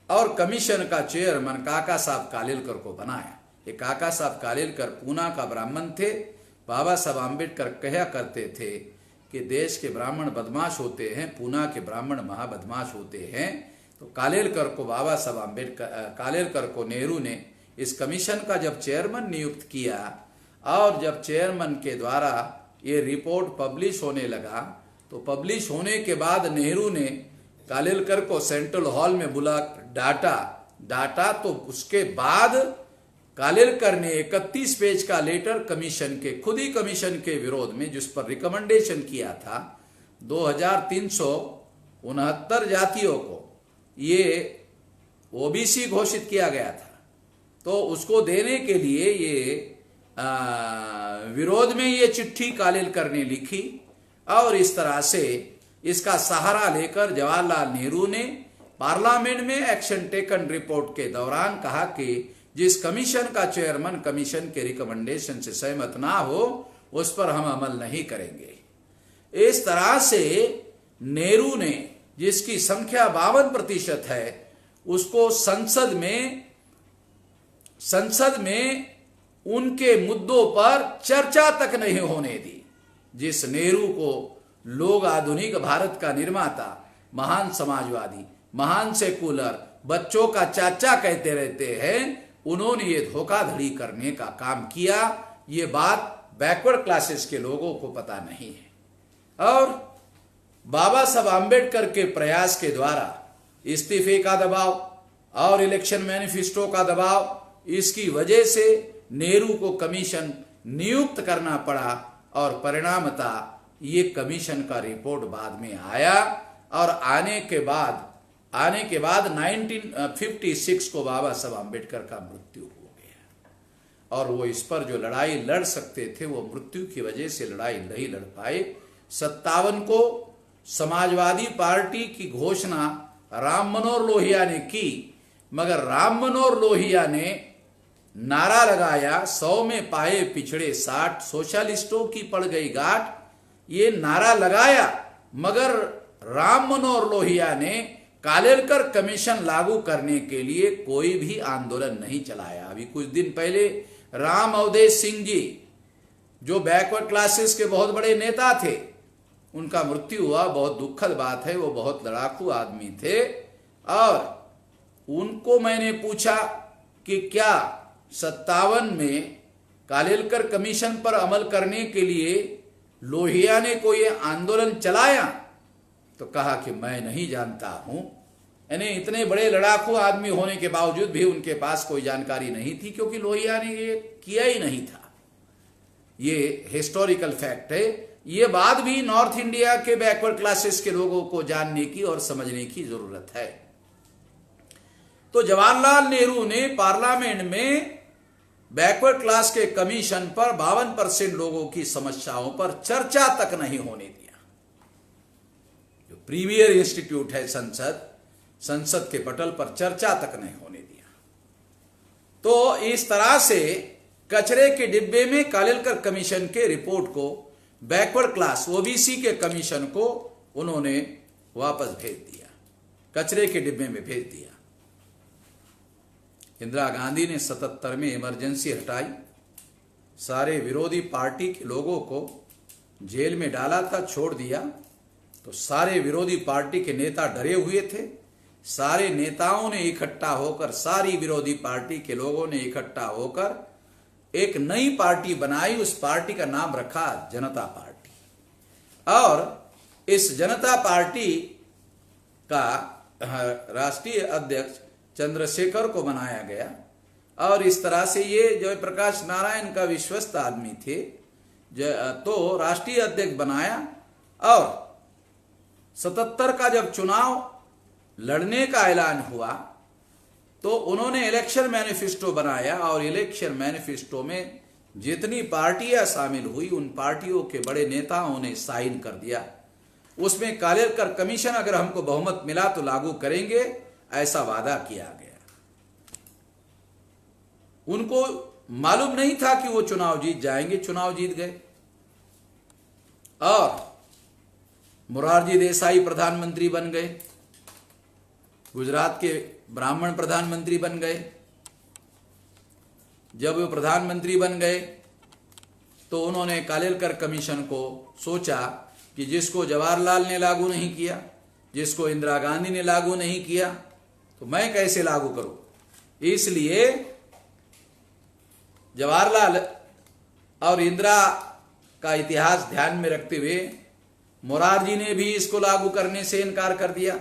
और कमीशन का चेयरमैन काका साहब कालेलकर को बनाया। ये काका साहब कालेलकर पूना का ब्राह्मण थे। बाबा साहब आम्बेडकर कहा करते थे कि देश के ब्राह्मण बदमाश होते हैं, पूना के ब्राह्मण महाबदमाश होते हैं। तो कालेलकर को बाबा साहब आम्बेडकर कालेलकर को नेहरू ने इस कमीशन का जब चेयरमैन नियुक्त किया, और जब चेयरमैन के द्वारा ये रिपोर्ट पब्लिश होने लगा, तो पब्लिश होने के बाद नेहरू ने कालेलकर को सेंट्रल हॉल में बुला डाटा तो उसके बाद कालेलकर ने 31 पेज का लेटर कमीशन के, खुद ही कमीशन के विरोध में, जिस पर रिकमेंडेशन किया था 2369 जातियों को ये ओबीसी घोषित किया गया था, तो उसको देने के लिए ये विरोध में ये चिट्ठी कालेलकर ने लिखी। और इस तरह से इसका सहारा लेकर जवाहरलाल नेहरू ने पार्लियामेंट में एक्शन टेकन रिपोर्ट के दौरान कहा कि जिस कमीशन का चेयरमैन कमीशन के रिकमेंडेशन से सहमत ना हो उस पर हम अमल नहीं करेंगे। इस तरह से नेहरू ने, जिसकी संख्या 52% है, उसको संसद में उनके मुद्दों पर चर्चा तक नहीं होने दी। जिस नेहरू को लोग आधुनिक भारत का निर्माता, महान समाजवादी, महान सेकुलर, बच्चों का चाचा कहते रहते हैं, उन्होंने ये धोखाधड़ी करने का काम किया। ये बात बैकवर्ड क्लासेस के लोगों को पता नहीं है। और बाबा साहब आम्बेडकर के प्रयास के द्वारा इस्तीफे का दबाव और इलेक्शन मैनिफेस्टो का दबाव, इसकी वजह से नेहरू को कमीशन नियुक्त करना पड़ा, और परिणामतः ये कमीशन का रिपोर्ट बाद में आया। और आने के बाद 1956 को बाबा साहब आम्बेडकर का मृत्यु हो गया, और वो इस पर जो लड़ाई लड़ सकते थे वो मृत्यु की वजह से लड़ाई नहीं लड़ पाए। 57 को समाजवादी पार्टी की घोषणा राम मनोहर लोहिया ने की, मगर राम मनोहर लोहिया ने नारा लगाया 100 में पाए पिछड़े 60, सोशलिस्टों की पड़ गई गांठ। ये नारा लगाया, मगर राम मनोहर लोहिया ने कालेलकर कमीशन लागू करने के लिए कोई भी आंदोलन नहीं चलाया। अभी कुछ दिन पहले राम अवधेश सिंह जी, जो बैकवर्ड क्लासेस के बहुत बड़े नेता थे, उनका मृत्यु हुआ। बहुत दुखद बात है, वो बहुत लड़ाकू आदमी थे। और उनको मैंने पूछा कि क्या 57 में कालेलकर कमीशन पर अमल करने के लिए लोहिया ने कोई आंदोलन चलाया, तो कहा कि मैं नहीं जानता हूं। यानी इतने बड़े लड़ाकू आदमी होने के बावजूद भी उनके पास कोई जानकारी नहीं थी, क्योंकि लोहिया ने ये किया ही नहीं था। ये हिस्टोरिकल फैक्ट है। ये बात भी नॉर्थ इंडिया के बैकवर्ड क्लासेस के लोगों को जानने की और समझने की जरूरत है। तो जवाहरलाल नेहरू ने पार्लियामेंट में बैकवर्ड क्लास के कमीशन पर 52% लोगों की समस्याओं पर चर्चा तक नहीं होने दिया। जो प्रीमियर इंस्टीट्यूट है संसद के पटल पर चर्चा तक नहीं होने दिया। तो इस तरह से कचरे के डिब्बे में कालेलकर कमीशन के रिपोर्ट को बैकवर्ड क्लास ओबीसी के कमीशन को उन्होंने वापस भेज दिया, कचरे के डिब्बे में भेज दिया। इंदिरा गांधी ने 77 में इमरजेंसी हटाई, सारे विरोधी पार्टी के लोगों को जेल में डाला था, छोड़ दिया। तो सारे विरोधी पार्टी के नेता डरे हुए थे। सारे नेताओं ने इकट्ठा होकर, सारी विरोधी पार्टी के लोगों ने इकट्ठा होकर एक नई पार्टी बनाई। उस पार्टी का नाम रखा जनता पार्टी, और इस जनता पार्टी का राष्ट्रीय अध्यक्ष चंद्रशेखर को बनाया गया। और इस तरह से ये जयप्रकाश नारायण का विश्वस्त आदमी थे, तो राष्ट्रीय अध्यक्ष बनाया। और 77 का जब चुनाव लड़ने का ऐलान हुआ तो उन्होंने इलेक्शन मैनिफेस्टो बनाया, और इलेक्शन मैनिफेस्टो में जितनी पार्टियां शामिल हुई उन पार्टियों के बड़े नेताओं ने साइन कर दिया। उसमें कालेकर कमीशन अगर हमको बहुमत मिला तो लागू करेंगे, ऐसा वादा किया गया। उनको मालूम नहीं था कि वो चुनाव जीत जाएंगे, चुनाव जीत गए और मोरारजी देसाई प्रधानमंत्री बन गए, गुजरात के ब्राह्मण प्रधानमंत्री बन गए। जब वो प्रधानमंत्री बन गए तो उन्होंने कालेकर कमीशन को सोचा कि जिसको जवाहरलाल ने लागू नहीं किया, जिसको इंदिरा गांधी ने लागू नहीं किया, तो मैं कैसे लागू करूं। इसलिए जवाहरलाल और इंदिरा का इतिहास ध्यान में रखते हुए मोरारजी ने भी इसको लागू करने से इनकार कर दिया।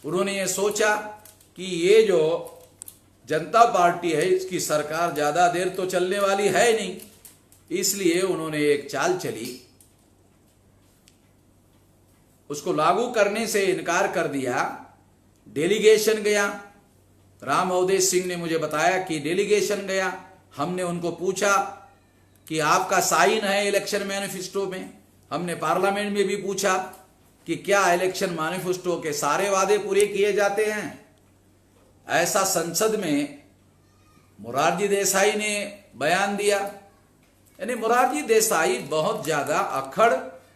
उन्होंने ये सोचा कि ये जो जनता पार्टी है इसकी सरकार ज्यादा देर तो चलने वाली है नहीं, इसलिए उन्होंने एक चाल चली, उसको लागू करने से इनकार कर दिया। डेलीगेशन गया, राम अवधेश सिंह ने मुझे बताया कि डेलीगेशन गया। हमने उनको पूछा कि आपका साइन है इलेक्शन मैनिफेस्टो में। हमने पार्लियामेंट में भी पूछा कि क्या इलेक्शन मैनिफेस्टो के सारे वादे पूरे किए जाते हैं। ऐसा संसद में मोरारजी देसाई ने बयान दिया। यानी मोरारजी देसाई बहुत ज्यादा अक्खड़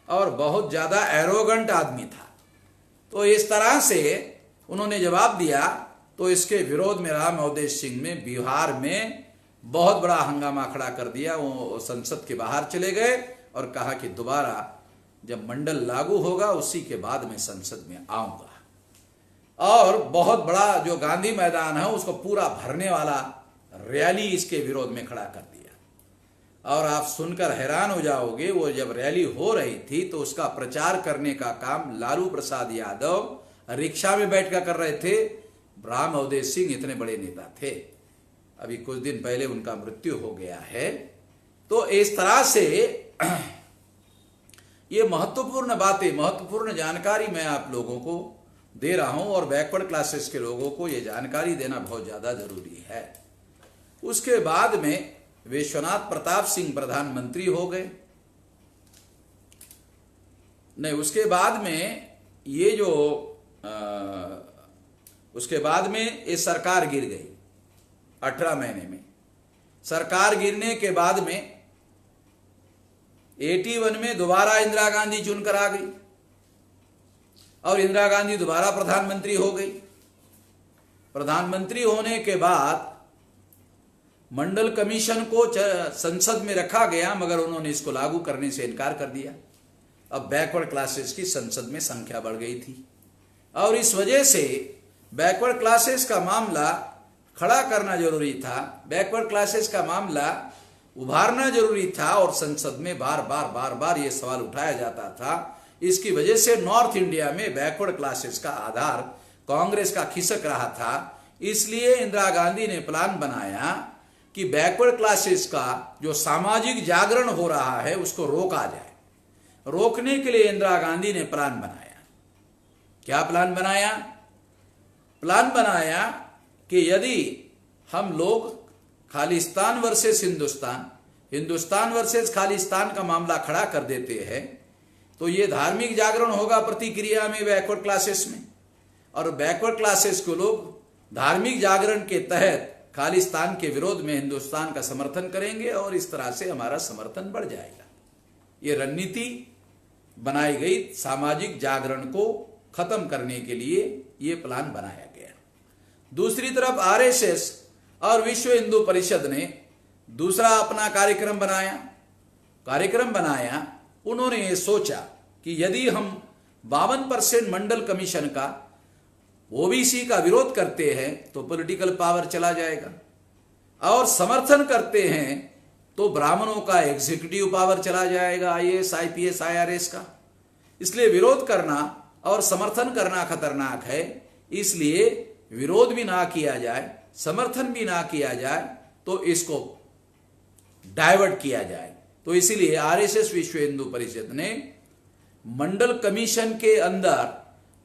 और बहुत ज्यादा एरोगेंट आदमी था। तो इस तरह से उन्होंने जवाब दिया। तो इसके विरोध में राम अवधेश सिंह ने बिहार में बहुत बड़ा हंगामा खड़ा कर दिया। वो संसद के बाहर चले गए और कहा कि दोबारा जब मंडल लागू होगा उसी के बाद मैं संसद में आऊंगा। और बहुत बड़ा जो गांधी मैदान है उसको पूरा भरने वाला रैली इसके विरोध में खड़ा कर दिया। और आप सुनकर हैरान हो जाओगे, वो जब रैली हो रही थी तो उसका प्रचार करने का काम लालू प्रसाद यादव रिक्शा में बैठकर कर रहे थे। राम अवधेश सिंह इतने बड़े नेता थे, अभी कुछ दिन पहले उनका मृत्यु हो गया है। तो इस तरह से ये महत्वपूर्ण बातें, महत्वपूर्ण जानकारी मैं आप लोगों को दे रहा हूं और बैकवर्ड क्लासेस के लोगों को ये जानकारी देना बहुत ज्यादा जरूरी है। उसके बाद में विश्वनाथ प्रताप सिंह प्रधानमंत्री हो गए। नहीं, उसके बाद में ये जो उसके बाद में ये सरकार गिर गई 18 महीने में। सरकार गिरने के बाद में 81 में दोबारा इंदिरा गांधी चुनकर आ गई और इंदिरा गांधी दोबारा प्रधानमंत्री हो गई। प्रधानमंत्री होने के बाद मंडल कमीशन को संसद में रखा गया, मगर उन्होंने इसको लागू करने से इनकार कर दिया। अब बैकवर्ड क्लासेस की संसद में संख्या बढ़ गई थी और इस वजह से बैकवर्ड क्लासेस का मामला खड़ा करना जरूरी था, बैकवर्ड क्लासेस का मामला उभारना जरूरी था। और संसद में बार बार ये सवाल उठाया जाता था। इसकी वजह से नॉर्थ इंडिया में बैकवर्ड क्लासेस का आधार कांग्रेस का खिसक रहा था। इसलिए इंदिरा गांधी ने प्लान बनाया कि बैकवर्ड क्लासेस का जो सामाजिक जागरण हो रहा है उसको रोका जाए। रोकने के लिए इंदिरा गांधी ने प्लान बनाया। क्या प्लान बनाया? प्लान बनाया कि यदि हम लोग खालिस्तान वर्सेस हिंदुस्तान, हिंदुस्तान वर्सेस खालिस्तान का मामला खड़ा कर देते हैं तो ये धार्मिक जागरण होगा प्रतिक्रिया में बैकवर्ड क्लासेस में, और बैकवर्ड क्लासेस को लोग धार्मिक जागरण के तहत खालिस्तान के विरोध में हिंदुस्तान का समर्थन करेंगे और इस तरह से हमारा समर्थन बढ़ जाएगा। ये रणनीति बनाई गई सामाजिक जागरण को खत्म करने के लिए, ये प्लान बनाया गया। दूसरी तरफ आरएसएस और विश्व हिंदू परिषद ने दूसरा अपना कार्यक्रम बनाया। उन्होंने ये सोचा कि यदि हम 52% मंडल कमीशन का ओबीसी का विरोध करते हैं तो पॉलिटिकल पावर चला जाएगा, और समर्थन करते हैं तो ब्राह्मणों का एग्जीक्यूटिव पावर चला जाएगा, आईएएस आईपीएस आईआरएस का। इसलिए विरोध करना और समर्थन करना खतरनाक है। इसलिए विरोध भी ना किया जाए, समर्थन भी ना किया जाए, तो इसको डाइवर्ट किया जाए। तो इसीलिए आरएसएस विश्व हिंदू परिषद ने मंडल कमीशन के अंदर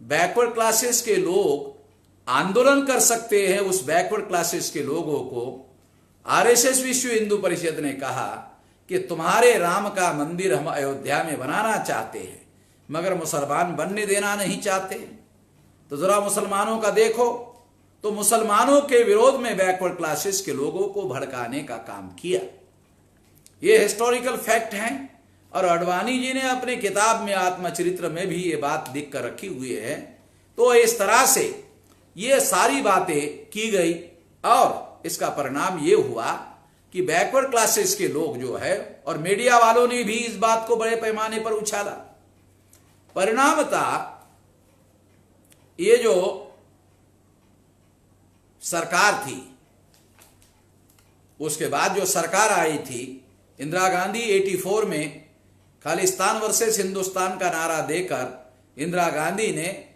बैकवर्ड क्लासेस के लोग आंदोलन कर सकते हैं, उस बैकवर्ड क्लासेस के लोगों को आरएसएस विश्व हिंदू परिषद ने कहा कि तुम्हारे राम का मंदिर हम अयोध्या में बनाना चाहते हैं, मगर मुसलमान बनने देना नहीं चाहते। तो जरा मुसलमानों का देखो, तो मुसलमानों के विरोध में बैकवर्ड क्लासेस के लोगों को भड़काने का काम किया। ये हिस्टोरिकल फैक्ट हैं, और अडवाणी जी ने अपने किताब में आत्मचरित्र में भी ये बात लिख कर रखी हुई है। तो इस तरह से ये सारी बातें की गई, और इसका परिणाम ये हुआ कि बैकवर्ड क्लासेस के लोग जो है, और मीडिया वालों ने भी इस बात को बड़े पैमाने पर उछाला। परिणामतः ये जो सरकार थी, उसके बाद जो सरकार आई थी इंदिरा गांधी, 84 में खालिस्तान वर्सेस हिंदुस्तान का नारा देकर इंदिरा गांधी ने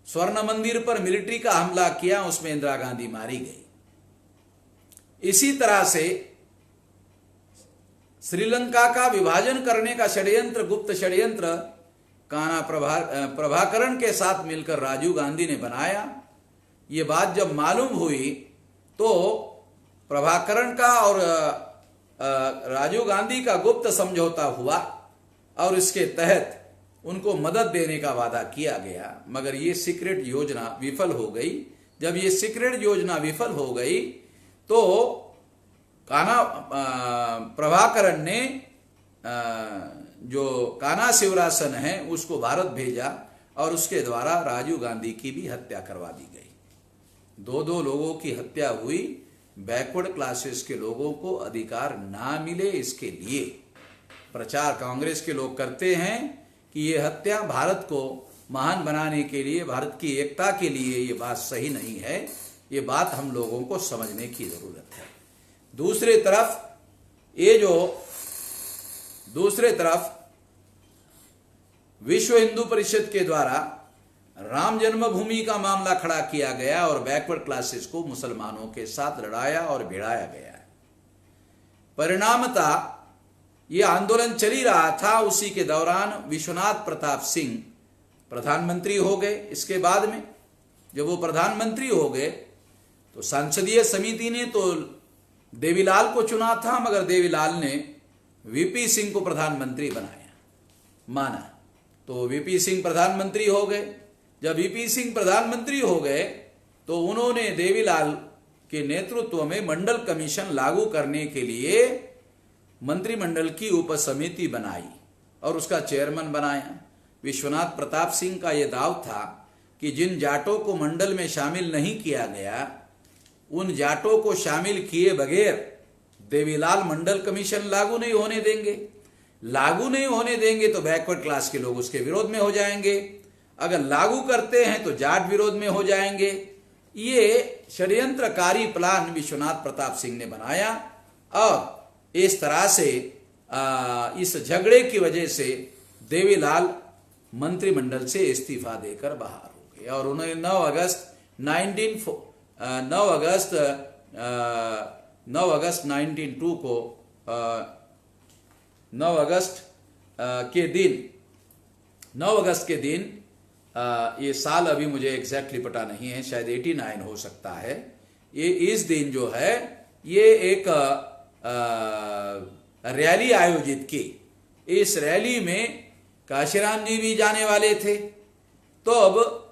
स्वर्ण मंदिर पर मिलिट्री का हमला किया, उसमें इंदिरा गांधी मारी गई। इसी तरह से श्रीलंका का विभाजन करने का षड्यंत्र, गुप्त षड्यंत्र काना प्रभाकरण के साथ मिलकर राजीव गांधी ने बनाया। ये बात जब मालूम हुई तो प्रभाकरण का और राजीव गांधी का गुप्त समझौता हुआ, और इसके तहत उनको मदद देने का वादा किया गया, मगर ये सीक्रेट योजना विफल हो गई। जब ये सीक्रेट योजना विफल हो गई तो काना प्रभाकरण ने जो काना शिवरासन है उसको भारत भेजा, और उसके द्वारा राजीव गांधी की भी हत्या करवा दी गई। दो लोगों की हत्या हुई। बैकवर्ड क्लासेस के लोगों को अधिकार ना मिले, इसके लिए प्रचार कांग्रेस के लोग करते हैं कि ये हत्या भारत को महान बनाने के लिए, भारत की एकता के लिए ये बात सही नहीं है। ये बात हम लोगों को समझने की जरूरत है। दूसरी तरफ विश्व हिंदू परिषद के द्वारा राम जन्मभूमि का मामला खड़ा किया गया, और बैकवर्ड क्लासेस को मुसलमानों के साथ लड़ाया और भिड़ाया गया। परिणामतः ये आंदोलन चली रहा था। उसी के दौरान विश्वनाथ प्रताप सिंह प्रधानमंत्री हो गए। इसके बाद में जब वो प्रधानमंत्री हो गए तो संसदीय समिति ने तो देवीलाल को चुना था, मगर देवीलाल ने वीपी सिंह को प्रधानमंत्री माना। तो वीपी सिंह प्रधानमंत्री हो गए। जब वीपी सिंह प्रधानमंत्री हो गए तो उन्होंने देवीलाल के नेतृत्व में मंडल कमीशन लागू करने के लिए मंत्रिमंडल की उपसमिति बनाई और उसका चेयरमैन बनाया। विश्वनाथ प्रताप सिंह का यह दाव था कि जिन जाटों को मंडल में शामिल नहीं किया गया, उन जाटों को शामिल किए बगैर देवीलाल मंडल कमीशन लागू नहीं होने देंगे। लागू नहीं होने देंगे तो बैकवर्ड क्लास के लोग उसके विरोध में हो जाएंगे। अगर लागू करते हैं तो जाट विरोध में हो जाएंगे। ये षड्यंत्रकारी प्लान विश्वनाथ प्रताप सिंह ने बनाया, और इस तरह से इस झगड़े की वजह से देवीलाल मंत्रिमंडल से इस्तीफा देकर बाहर हो गए, और उन्होंने 9 अगस्त के दिन ये साल अभी मुझे एग्जैक्टली पता नहीं है, शायद 89 हो सकता है। ये इस दिन जो है ये एक रैली आयोजित की। इस रैली में काशीराम जी भी जाने वाले थे। तो अब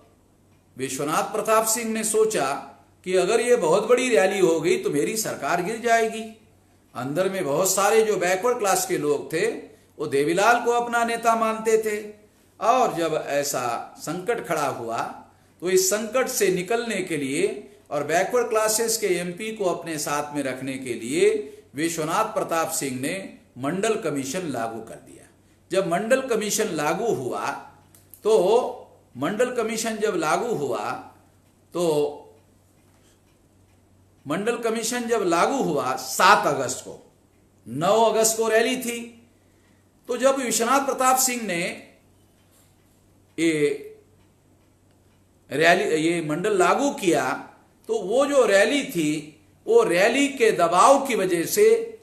विश्वनाथ प्रताप सिंह ने सोचा कि अगर ये बहुत बड़ी रैली हो गई तो मेरी सरकार गिर जाएगी। अंदर में बहुत सारे जो बैकवर्ड क्लास के लोग थे वो देवीलाल को अपना नेता मानते थे, और जब ऐसा संकट खड़ा हुआ तो इस संकट से निकलने के लिए और बैकवर्ड क्लासेस के एमपी को अपने साथ में रखने के लिए विश्वनाथ प्रताप सिंह ने मंडल कमीशन लागू कर दिया। जब मंडल कमीशन लागू हुआ तो 7 अगस्त को, 9 अगस्त को रैली थी। तो जब विश्वनाथ प्रताप सिंह ने ये मंडल लागू किया तो वो जो रैली थी, वो रैली के दबाव की वजह से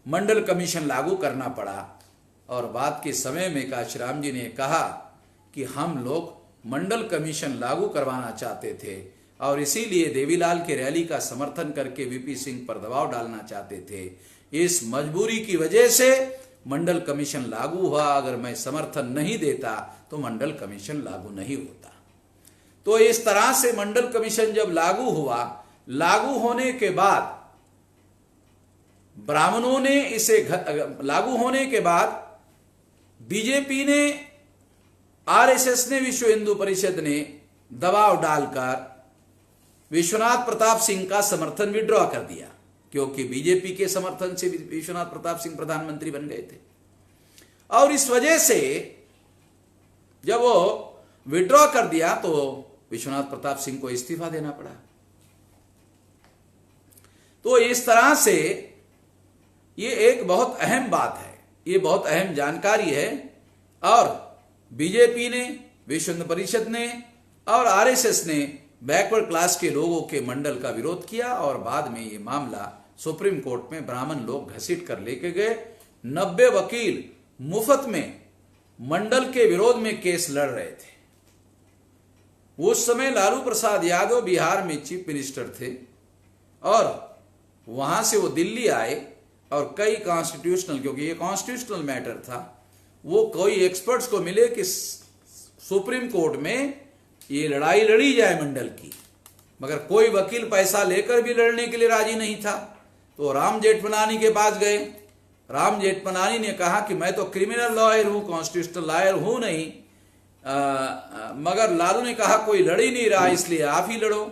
मंडल कमीशन लागू करना पड़ा। और बाद के समय में काशीराम जी ने कहा कि हम लोग मंडल कमीशन लागू करवाना चाहते थे, और इसीलिए देवीलाल के रैली का समर्थन करके वीपी सिंह पर दबाव डालना चाहते थे। इस मजबूरी की वजह से मंडल कमीशन लागू हुआ। अगर मैं समर्थन नहीं देता तो मंडल कमीशन लागू नहीं होता। तो इस तरह से मंडल कमीशन जब लागू हुआ, लागू होने के बाद ब्राह्मणों ने इसे लागू होने के बाद बीजेपी ने, आरएसएस ने, विश्व हिंदू परिषद ने दबाव डालकर विश्वनाथ प्रताप सिंह का समर्थन विड्रॉ कर दिया, क्योंकि बीजेपी के समर्थन से विश्वनाथ प्रताप सिंह प्रधानमंत्री बन गए थे। और इस वजह से जब वो विड्रॉ कर दिया तो विश्वनाथ प्रताप सिंह को इस्तीफा देना पड़ा। तो इस तरह से ये एक बहुत अहम बात है, ये बहुत अहम जानकारी है। और बीजेपी ने, विश्व हिंदू परिषद ने और आरएसएस ने बैकवर्ड क्लास के लोगों के मंडल का विरोध किया और बाद में ये मामला सुप्रीम कोर्ट में ब्राह्मण लोग घसीट कर लेके गए। 90 वकील मुफ्त में मंडल के विरोध में केस लड़ रहे थे। उस समय लालू प्रसाद यादव बिहार में चीफ मिनिस्टर थे और वहां से वो दिल्ली आए और कई कॉन्स्टिट्यूशनल, क्योंकि ये कॉन्स्टिट्यूशनल मैटर था, वो कोई एक्सपर्ट्स को मिले कि सुप्रीम कोर्ट में ये लड़ाई लड़ी जाए मंडल की, मगर कोई वकील पैसा लेकर भी लड़ने के लिए राजी नहीं था। तो राम जेठमलानी के पास गए। राम जेठमलानी ने कहा कि मैं तो क्रिमिनल लॉयर हूं, कॉन्स्टिट्यूशनल लॉयर हूं नहीं, मगर लालू ने कहा कोई लड़ ही नहीं रहा, इसलिए आप ही लड़ो।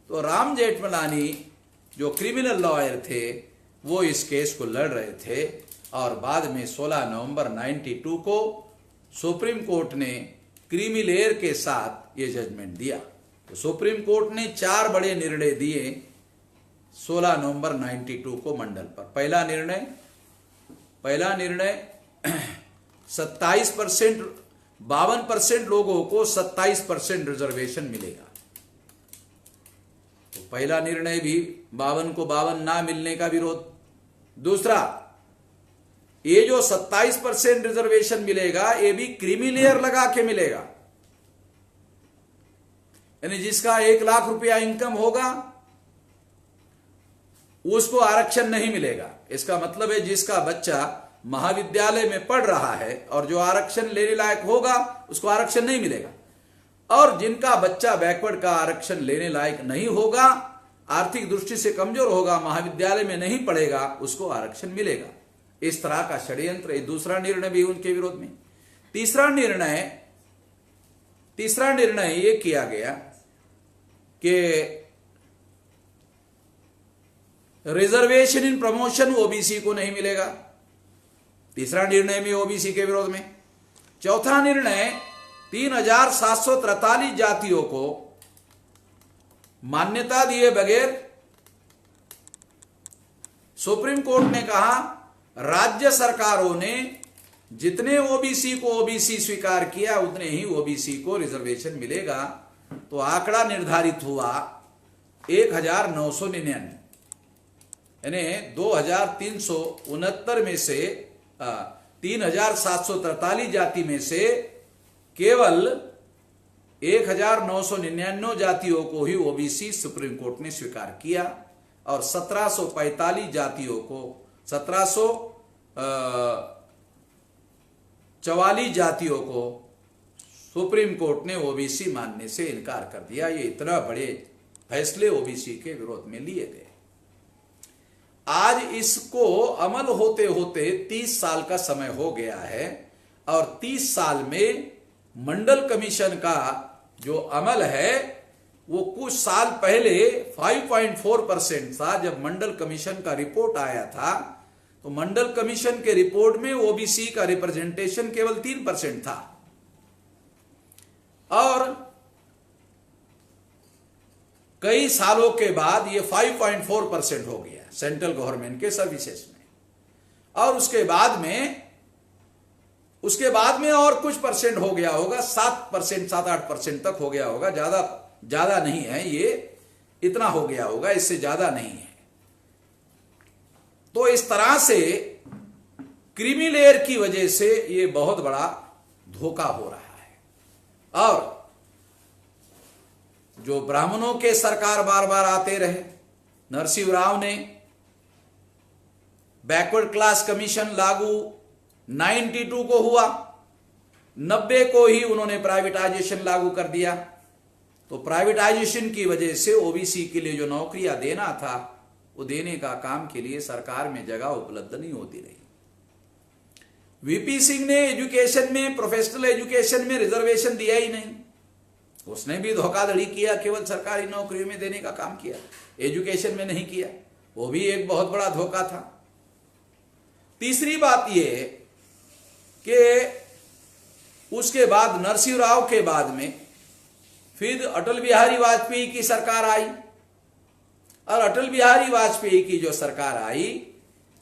तो राम जेठमलानी जो क्रिमिनल लॉयर थे वो इस केस को लड़ रहे थे और बाद में 16 नवंबर 92 को सुप्रीम कोर्ट ने क्रीमी लेयर के साथ ये जजमेंट दिया। तो सुप्रीम कोर्ट ने 4 बड़े निर्णय दिए 16 नवंबर 92 को मंडल पर। पहला निर्णय 27%, 52% लोगों को 27% रिजर्वेशन मिलेगा। तो पहला निर्णय भी 52 को 52 ना मिलने का विरोध। दूसरा, ये जो 27% रिजर्वेशन मिलेगा ये भी क्रीमी लेयर लगा के मिलेगा, यानी जिसका 1 लाख रुपया इनकम होगा उसको आरक्षण नहीं मिलेगा। इसका मतलब है जिसका बच्चा महाविद्यालय में पढ़ रहा है और जो आरक्षण लेने लायक होगा उसको आरक्षण नहीं मिलेगा, और जिनका बच्चा बैकवर्ड का आरक्षण लेने लायक नहीं होगा, आर्थिक दृष्टि से कमजोर होगा, महाविद्यालय में नहीं पढ़ेगा, उसको आरक्षण मिलेगा। इस तरह का षड्यंत्र, ये दूसरा निर्णय भी उनके विरोध में। तीसरा निर्णय ये किया गया कि रिजर्वेशन इन प्रमोशन ओबीसी को नहीं मिलेगा। तीसरा निर्णय में ओबीसी के विरोध में। चौथा निर्णय 3743 जातियों को मान्यता दिए बगैर सुप्रीम कोर्ट ने कहा राज्य सरकारों ने जितने ओबीसी को ओबीसी स्वीकार किया उतने ही ओबीसी को रिजर्वेशन मिलेगा। तो आंकड़ा निर्धारित हुआ 1999, यानी 2369 में से 3743 जाति में से केवल 1999 जातियों को ही ओबीसी सुप्रीम कोर्ट ने स्वीकार किया और 1745 जातियों को 1744 जातियों को सुप्रीम कोर्ट ने ओबीसी मानने से इनकार कर दिया। ये इतना बड़े फैसले ओबीसी के विरोध में लिए गए। आज इसको अमल होते होते 30 साल का समय हो गया है और 30 साल में मंडल कमीशन का जो अमल है वो कुछ साल पहले 5.4% था। जब मंडल कमीशन का रिपोर्ट आया था तो मंडल कमीशन के रिपोर्ट में ओबीसी का रिप्रेजेंटेशन केवल 3% था और कई सालों के बाद ये 5.4% हो गया सेंट्रल गवर्नमेंट के सर्विसेज में, और उसके बाद में और कुछ परसेंट हो गया होगा, 7%, 7-8% तक हो गया होगा। ज्यादा नहीं है, ये इतना हो गया होगा, इससे ज्यादा नहीं है। तो इस तरह से क्रीमी लेयर की वजह से ये बहुत बड़ा धोखा हो रहा है। और जो ब्राह्मणों के सरकार बार बार आते रहे, नरसिंह राव ने बैकवर्ड क्लास कमीशन लागू 92 को हुआ, 90 को ही उन्होंने प्राइवेटाइजेशन लागू कर दिया। तो प्राइवेटाइजेशन की वजह से ओबीसी के लिए जो नौकरियां देना था वो देने का काम के लिए सरकार में जगह उपलब्ध नहीं होती रही। वीपी सिंह ने एजुकेशन में, प्रोफेशनल एजुकेशन में रिजर्वेशन दिया ही नहीं, उसने भी धोखाधड़ी किया, केवल सरकारी नौकरियों में देने का काम किया, एजुकेशन में नहीं किया, वो भी एक बहुत बड़ा धोखा था। तीसरी बात यह कि उसके बाद नरसिंह राव के बाद में फिर अटल बिहारी वाजपेयी की सरकार आई, और अटल बिहारी वाजपेयी की जो सरकार आई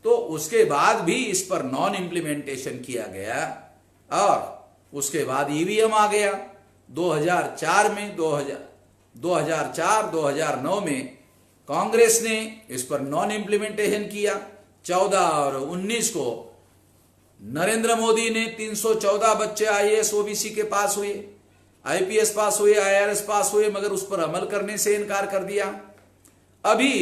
तो उसके बाद भी इस पर नॉन इम्प्लीमेंटेशन किया गया, और उसके बाद ईवीएम आ गया 2004 में। 2009 में कांग्रेस ने इस पर नॉन इम्प्लीमेंटेशन किया। 14 और 19 को नरेंद्र मोदी ने 314 बच्चे आईएएस ओबीसी के पास हुए, आईपीएस पास हुए, आईआरएस पास हुए, मगर उस पर अमल करने से इनकार कर दिया। अभी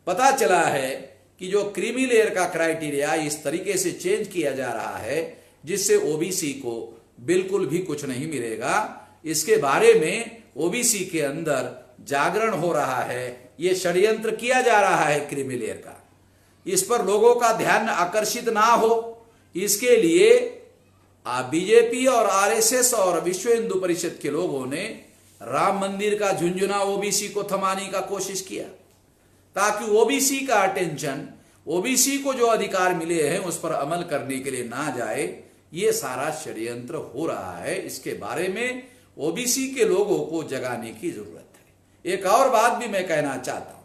पता चला है कि जो क्रीमी लेयर का क्राइटेरिया इस तरीके से चेंज किया जा रहा है जिससे ओबीसी को बिल्कुल भी कुछ नहीं मिलेगा। इसके बारे में ओबीसी के अंदर जागरण हो रहा है, ये षड्यंत्र किया जा रहा है क्रीमी लेयर का। इस पर लोगों का ध्यान आकर्षित ना हो, इसके लिए बीजेपी और आरएसएस और विश्व हिंदू परिषद के लोगों ने राम मंदिर का झुंझुना ओबीसी को थमाने का कोशिश किया, ताकि ओबीसी का अटेंशन, ओबीसी को जो अधिकार मिले हैं उस पर अमल करने के लिए ना जाए। ये सारा षड्यंत्र हो रहा है, इसके बारे में ओबीसी के लोगों को जगाने की जरूरत है। एक और बात भी मैं कहना चाहता हूं,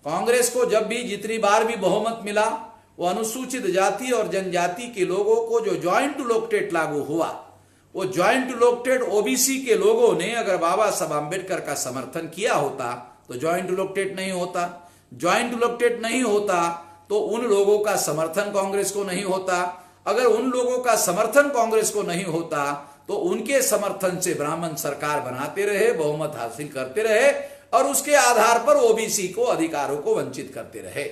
कांग्रेस को जब भी जितनी बार भी बहुमत मिला, वो अनुसूचित जाति और जनजाति के लोगों को जो ज्वाइंट इलेक्टेड लागू हुआ, वो ज्वाइंट इलेक्टेड ओबीसी के लोगों ने अगर बाबा साहब आंबेडकर का समर्थन किया होता तो ज्वाइंट इलेक्टेड नहीं होता। ज्वाइंट इलेक्टेड नहीं होता तो उन लोगों का समर्थन कांग्रेस को नहीं होता। अगर उन लोगों का समर्थन कांग्रेस को नहीं होता तो उनके समर्थन से ब्राह्मण सरकार बनाते रहे, बहुमत हासिल करते रहे, और उसके आधार पर ओबीसी को अधिकारों को वंचित करते रहे।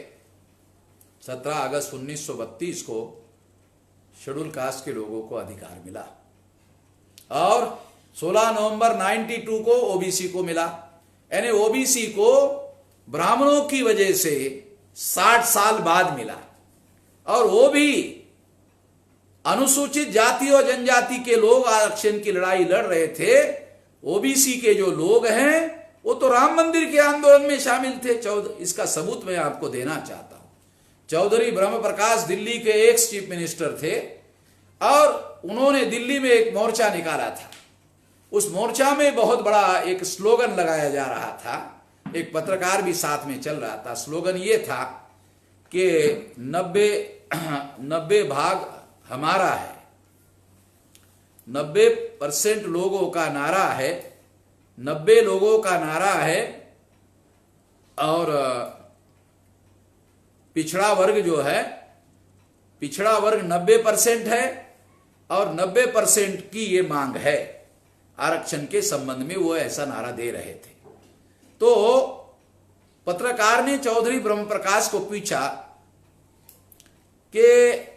17 अगस्त 1932 को शेड्यूल कास्ट के लोगों को अधिकार मिला, और 16 नवंबर 92 को ओबीसी को मिला। यानी ओबीसी को ब्राह्मणों की वजह से 60 साल बाद मिला, और वो भी अनुसूचित जाति और जनजाति के लोग आरक्षण की लड़ाई लड़ रहे थे। ओबीसी के जो लोग हैं वो तो राम मंदिर के आंदोलन में शामिल थे। इसका सबूत मैं आपको देना चाहता हूं। चौधरी ब्रह्म प्रकाश दिल्ली के एक्स चीफ मिनिस्टर थे, और उन्होंने दिल्ली में एक मोर्चा निकाला था। उस मोर्चा में बहुत बड़ा एक स्लोगन लगाया जा रहा था, एक पत्रकार भी साथ में चल रहा था। स्लोगन ये था कि 90 भाग हमारा है, 90% लोगों का नारा है, 90 लोगों का नारा है, और पिछड़ा वर्ग जो है, पिछड़ा वर्ग 90% है, और 90% की ये मांग है आरक्षण के संबंध में। वो ऐसा नारा दे रहे थे। तो पत्रकार ने चौधरी ब्रह्म प्रकाश को पूछा कि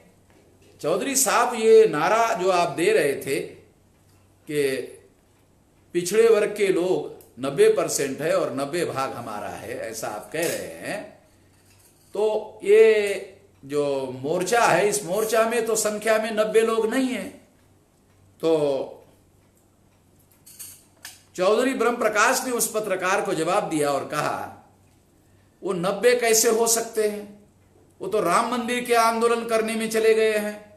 चौधरी साहब, ये नारा जो आप दे रहे थे कि पिछड़े वर्ग के लोग 90% है और 90 भाग हमारा है, ऐसा आप कह रहे हैं, तो ये जो मोर्चा है, इस मोर्चा में तो संख्या में 90 लोग नहीं है। तो चौधरी ब्रह्म प्रकाश ने उस पत्रकार को जवाब दिया और कहा, वो 90 कैसे हो सकते हैं, वो तो राम मंदिर के आंदोलन करने में चले गए हैं।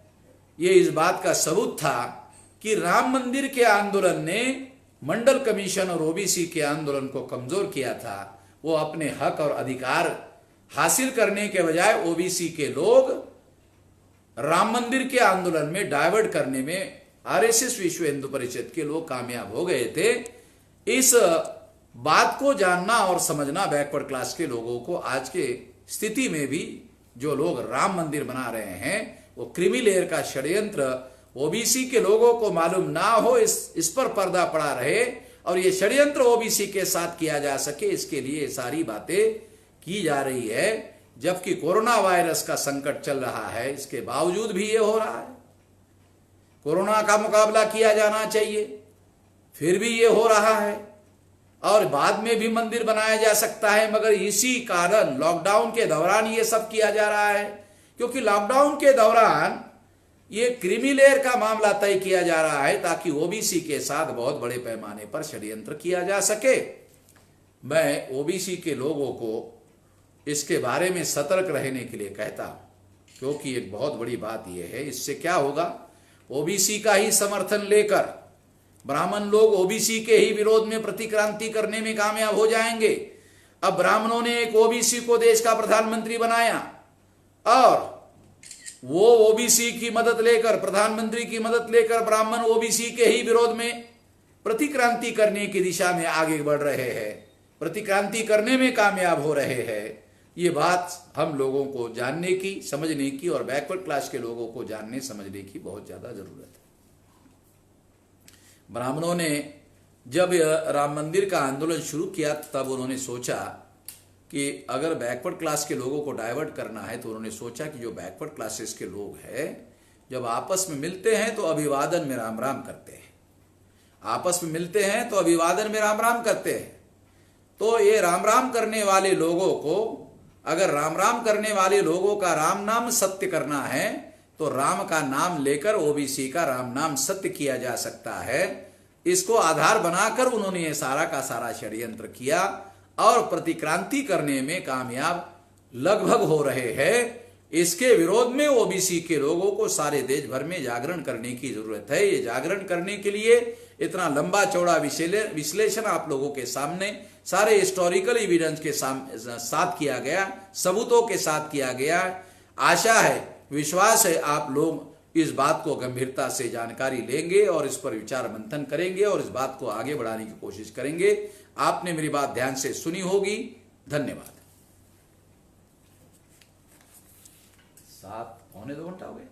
ये इस बात का सबूत था कि राम मंदिर के आंदोलन ने मंडल कमीशन और ओबीसी के आंदोलन को कमजोर किया था। वो अपने हक और अधिकार हासिल करने के बजाय ओबीसी के लोग राम मंदिर के आंदोलन में डाइवर्ट करने में आरएसएस विश्व हिंदू परिषद के लोग कामयाब हो गए थे। इस बात को जानना और समझना बैकवर्ड क्लास के लोगों को आज के स्थिति में भी जो लोग राम मंदिर बना रहे हैं वो क्रीमी लेयर का षड्यंत्र ओबीसी के लोगों को मालूम ना हो, इस पर पर्दा पड़ा रहे और ये षड्यंत्र ओबीसी के साथ किया जा सके, इसके लिए सारी बातें की जा रही है। जबकि कोरोना वायरस का संकट चल रहा है, इसके बावजूद भी ये हो रहा है। कोरोना का मुकाबला किया जाना चाहिए, फिर भी ये हो रहा है। और बाद में भी मंदिर बनाया जा सकता है, मगर इसी कारण लॉकडाउन के दौरान ये सब किया जा रहा है, क्योंकि लॉकडाउन के दौरान ये क्रीमी लेयर का मामला तय किया जा रहा है ताकि ओबीसी के साथ बहुत बड़े पैमाने पर षड्यंत्र किया जा सके। मैं ओबीसी के लोगों को इसके बारे में सतर्क रहने के लिए कहता हूं, क्योंकि एक बहुत बड़ी बात यह है, इससे क्या होगा, ओबीसी का ही समर्थन लेकर ब्राह्मण लोग ओबीसी के ही विरोध में प्रतिक्रांति करने में कामयाब हो जाएंगे। अब ब्राह्मणों ने एक ओबीसी को देश का प्रधानमंत्री बनाया और वो ओबीसी की मदद लेकर, प्रधानमंत्री की मदद लेकर ब्राह्मण ओबीसी के ही विरोध में प्रतिक्रांति करने की दिशा में आगे बढ़ रहे हैं, प्रतिक्रांति करने में कामयाब हो रहे हैं। ये बात हम लोगों को जानने की, समझने की और बैकवर्ड क्लास के लोगों को जानने समझने की बहुत ज्यादा जरूरत है। ब्राह्मणों ने जब राम मंदिर का आंदोलन शुरू किया तब उन्होंने सोचा कि अगर बैकवर्ड क्लास के लोगों को डाइवर्ट करना है, तो उन्होंने सोचा कि जो बैकवर्ड क्लासेस के लोग हैं जब आपस में मिलते हैं तो अभिवादन में राम राम करते हैं, आपस में मिलते हैं तो अभिवादन में राम राम करते हैं। तो ये राम राम करने वाले लोगों को, अगर राम राम करने वाले लोगों का राम नाम सत्य करना है तो राम का नाम लेकर ओबीसी का राम नाम सत्य किया जा सकता है। इसको आधार बनाकर उन्होंने ये सारा का सारा षड्यंत्र किया और प्रतिक्रांति करने में कामयाब लगभग हो रहे हैं। इसके विरोध में ओबीसी के लोगों को सारे देश भर में जागरण करने की जरूरत है। ये जागरण करने के लिए इतना लंबा चौड़ा विश्लेषण आप लोगों के सामने सारे हिस्टोरिकल एविडेंस के साथ किया गया, सबूतों के साथ किया गया। आशा है, विश्वास है आप लोग इस बात को गंभीरता से जानकारी लेंगे और इस पर विचार मंथन करेंगे और इस बात को आगे बढ़ाने की कोशिश करेंगे। आपने मेरी बात ध्यान से सुनी होगी। धन्यवाद। 7 पौने 2 घंटा हो गए।